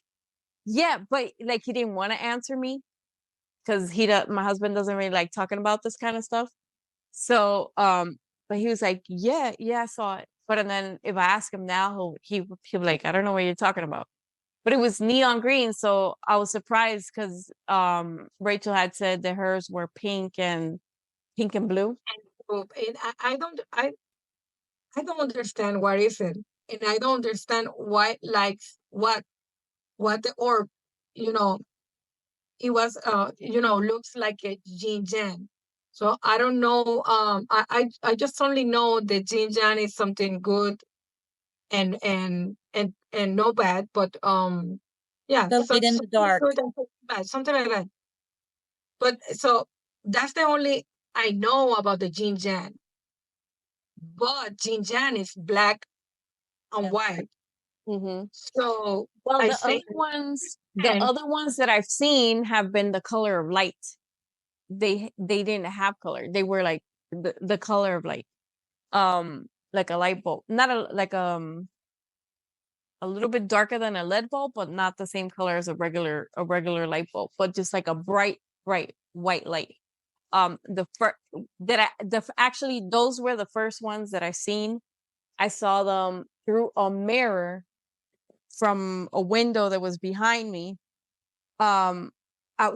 "Yeah," but like he didn't want to answer me because my husband doesn't really like talking about this kind of stuff. So, but he was like, "Yeah, yeah, I saw it." But and then if I ask him now, he'll be like, "I don't know what you're talking about." But it was neon green, so I was surprised because Rachel had said that hers were pink and blue. And I don't understand what is it, and I don't understand why like what the orb, you know, it was looks like a yin yang. So I don't know. I just only know that yin yang is something good and no bad, but yeah, The light and the something dark. good and something bad, something like that. But so that's the only I know about the yin yang. But yin yang is black and Yeah. white. Mm-hmm. So Well, I think the and other ones that I've seen have been the color of light. They didn't have color. They were like the color of light. Like a light bulb. Not a little bit darker than a LED bulb, but not the same color as a regular light bulb, but just like a bright white light. The first that actually those were the first ones that I seen. I saw them through a mirror from a window that was behind me. Um,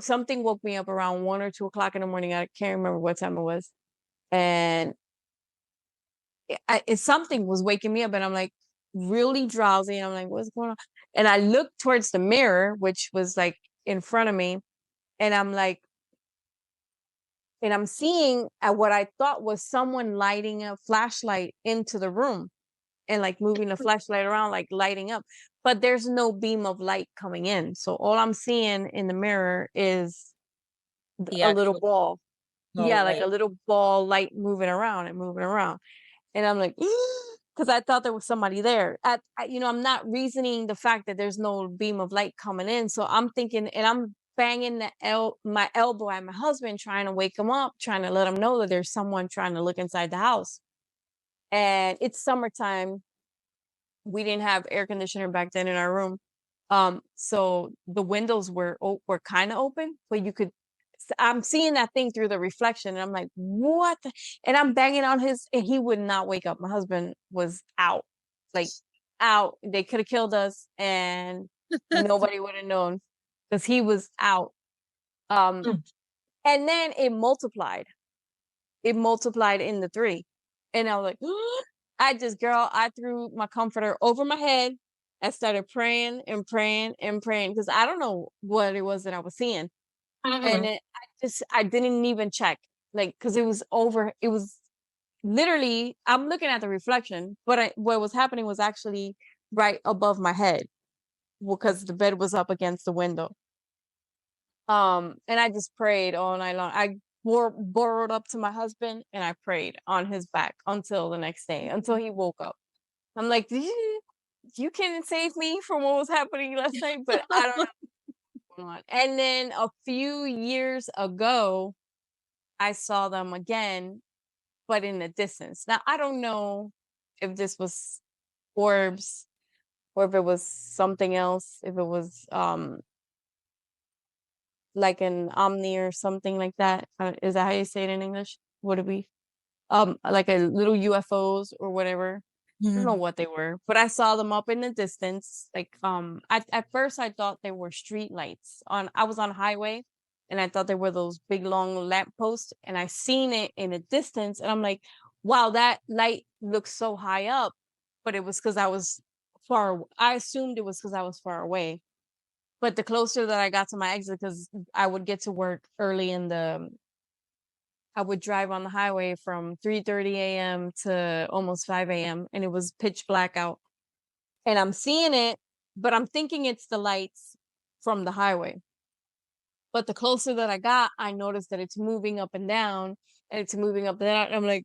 something woke me up around 1 or 2 o'clock in the morning. I can't remember what time it was. And something was waking me up, and I'm like really drowsy. And I'm like, what's going on? And I looked towards the mirror, which was like in front of me. And I'm like, and I'm seeing what I thought was someone lighting a flashlight into the room and like moving the flashlight around, like lighting up. But there's no beam of light coming in. So all I'm seeing in the mirror is The a little actual ball. Yeah, like light. a little ball light moving around and moving around. And I'm like, because I thought there was somebody there. I'm not reasoning the fact that there's no beam of light coming in. So I'm thinking, and I'm banging my elbow at my husband, trying to wake him up, trying to let him know that there's someone trying to look inside the house. And it's summertime. We didn't have air conditioner back then in our room. So the windows were kind of open, but I'm seeing that thing through the reflection, and I'm like, what? And I'm banging on and he would not wake up. My husband was out, like out. They could have killed us, and nobody would have known because he was out. And then it multiplied. It multiplied in the 3, and I was like, I threw my comforter over my head. I started praying and praying and praying because I don't know what it was that I was seeing. And I didn't even check, like, because it was literally, I'm looking at the reflection, but what was happening was actually right above my head because the bed was up against the window. And I just prayed all night long. I borrowed up to my husband and I prayed on his back until the next day, until he woke up. I'm like, you can save me from what was happening last night, but I don't know what's going on. And then a few years ago, I saw them again, but in the distance. Now, I don't know if this was orbs or if it was something else, if it was like an omni or something like that. Is that how you say it in English? Would it be like a little UFOs or whatever? I don't know what they were, but I saw them up in the distance. Like at first I thought they were street lights. I was on a highway, and I thought they were those big long lamp posts, and I seen it in the distance, and I'm like, wow, that light looks so high up. But it was because I was I assumed it was because I was far away. But the closer that I got to my exit, because I would get to work early I would drive on the highway from 3:30 a.m. to almost 5 a.m. and it was pitch black out. And I'm seeing it, but I'm thinking it's the lights from the highway. But the closer that I got, I noticed that it's moving up and down, and it's moving up and down. And I'm like,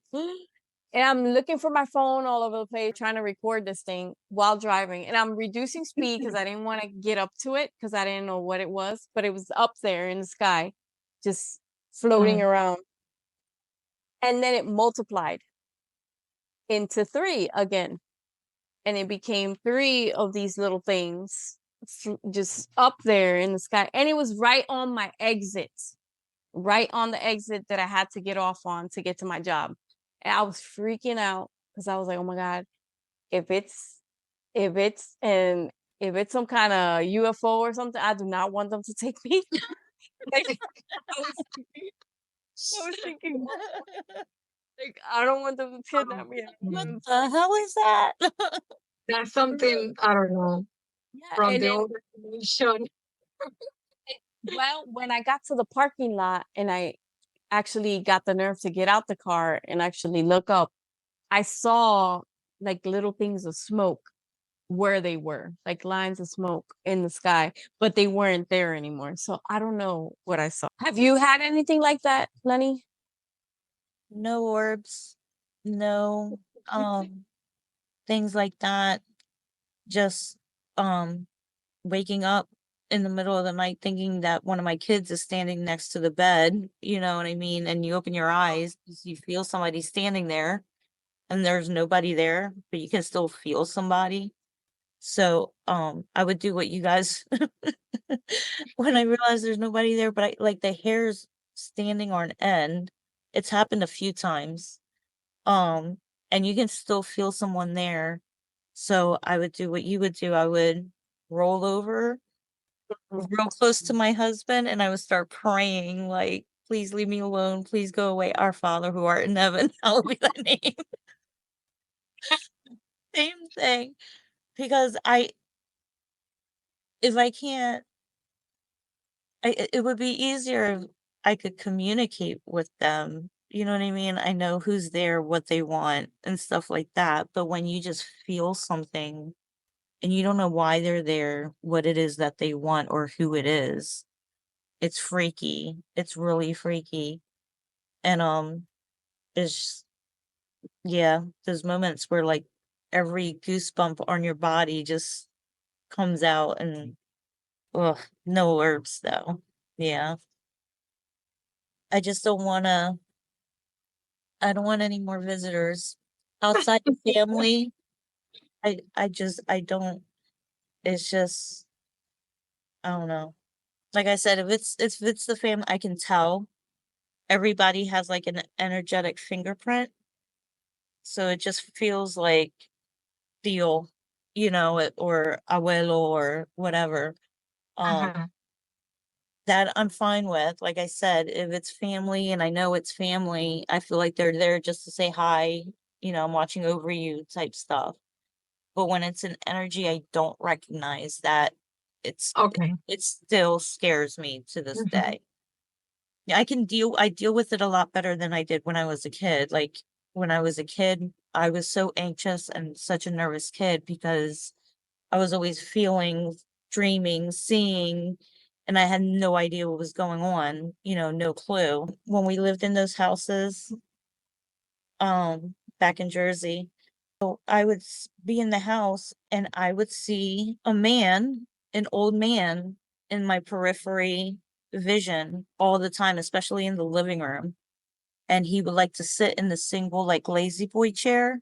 and I'm looking for my phone all over the place, trying to record this thing while driving. And I'm reducing speed because I didn't want to get up to it because I didn't know what it was, but it was up there in the sky, just floating around. And then it multiplied into 3 again. And it became 3 of these little things just up there in the sky. And it was right on my exit, right on the exit that I had to get off on to get to my job. And I was freaking out because I was like, oh my God, if it's some kind of UFO or something, I do not want them to take me. Like, I was thinking, like, I don't want them to kidnap me. What the hell is that? That's something, I don't know, Yeah, from and the then, older generation. well, when I got to the parking lot and I actually got the nerve to get out the car and actually look up, I saw like little things of smoke where they were, like lines of smoke in the sky, but they weren't there anymore. So I don't know what I saw. Have you had anything like that, Lenny? No orbs, no things like that. Just waking up in the middle of the night thinking that one of my kids is standing next to the bed, you know what I mean? And you open your eyes, you feel somebody standing there, and there's nobody there, but you can still feel somebody. So I would do what you guys when I realize there's nobody there, but I like the hair's standing on end. It's happened a few times. Um, and you can still feel someone there. So I would do what you would do. I would roll over real close to my husband, and I would start praying, like, "Please leave me alone. Please go away. Our Father who art in heaven, hallowed be thy name." Same thing. Because if I can't, it would be easier if I could communicate with them. You know what I mean? I know who's there, what they want, and stuff like that. But when you just feel something and you don't know why they're there, what it is that they want, or who it is, it's freaky. It's really freaky. And it's yeah, those moments where like every goosebump on your body just comes out, and ugh, no herbs though. Yeah. I just don't wanna I don't want any more visitors outside the family. I don't, it's just, I don't know. Like I said, if it's the family, I can tell everybody has like an energetic fingerprint. So it just feels like deal, or abuelo or whatever. Um, Uh-huh. that I'm fine with. Like I said, if it's family and I know it's family, I feel like they're there just to say hi, I'm watching over you type stuff. But when it's an energy I don't recognize, that it's Okay. it still scares me to this Mhm. day. Yeah, I deal with it a lot better than I did when I was a kid. Like when I was a kid, I was so anxious and such a nervous kid because I was always feeling, dreaming, seeing, and I had no idea what was going on, no clue. When we lived in those houses, back in Jersey, I would be in the house and I would see an old man in my periphery vision all the time, especially in the living room. And he would like to sit in the single, like, lazy boy chair.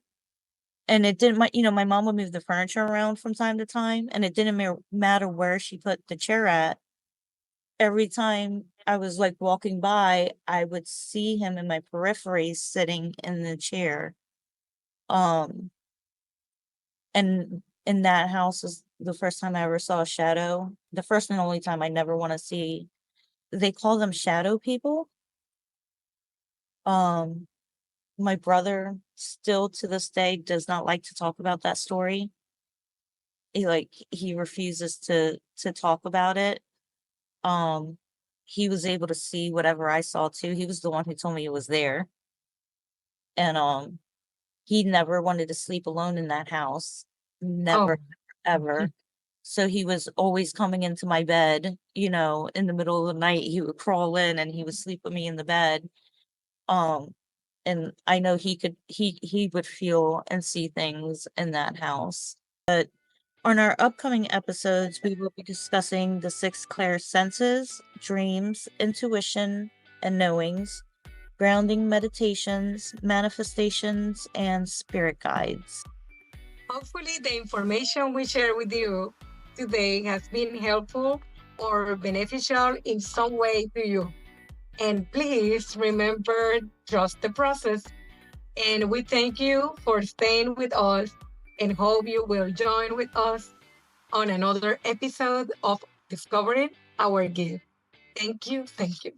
And it didn't, my mom would move the furniture around from time to time, and it didn't matter where she put the chair at. Every time I was like walking by, I would see him in my periphery sitting in the chair. Um, And in that house is the first time I ever saw a shadow. The first and only time. I never wanna see, they call them shadow people. Um, my brother still to this day does not like to talk about that story. He refuses to talk about it. Um, he was able to see whatever I saw too. He was the one who told me it was there. And, he never wanted to sleep alone in that house. Oh. Never, ever. So he was always coming into my bed, in the middle of the night. He would crawl in and he would sleep with me in the bed. Um, and I know he would feel and see things in that house. But on our upcoming episodes, we will be discussing the six Clair senses, dreams, intuition, and knowings, grounding meditations, manifestations, and spirit guides. Hopefully, the information we share with you today has been helpful or beneficial in some way to you. And please remember, trust the process. And we thank you for staying with us and hope you will join with us on another episode of Discovering Our Gift. Thank you. Thank you.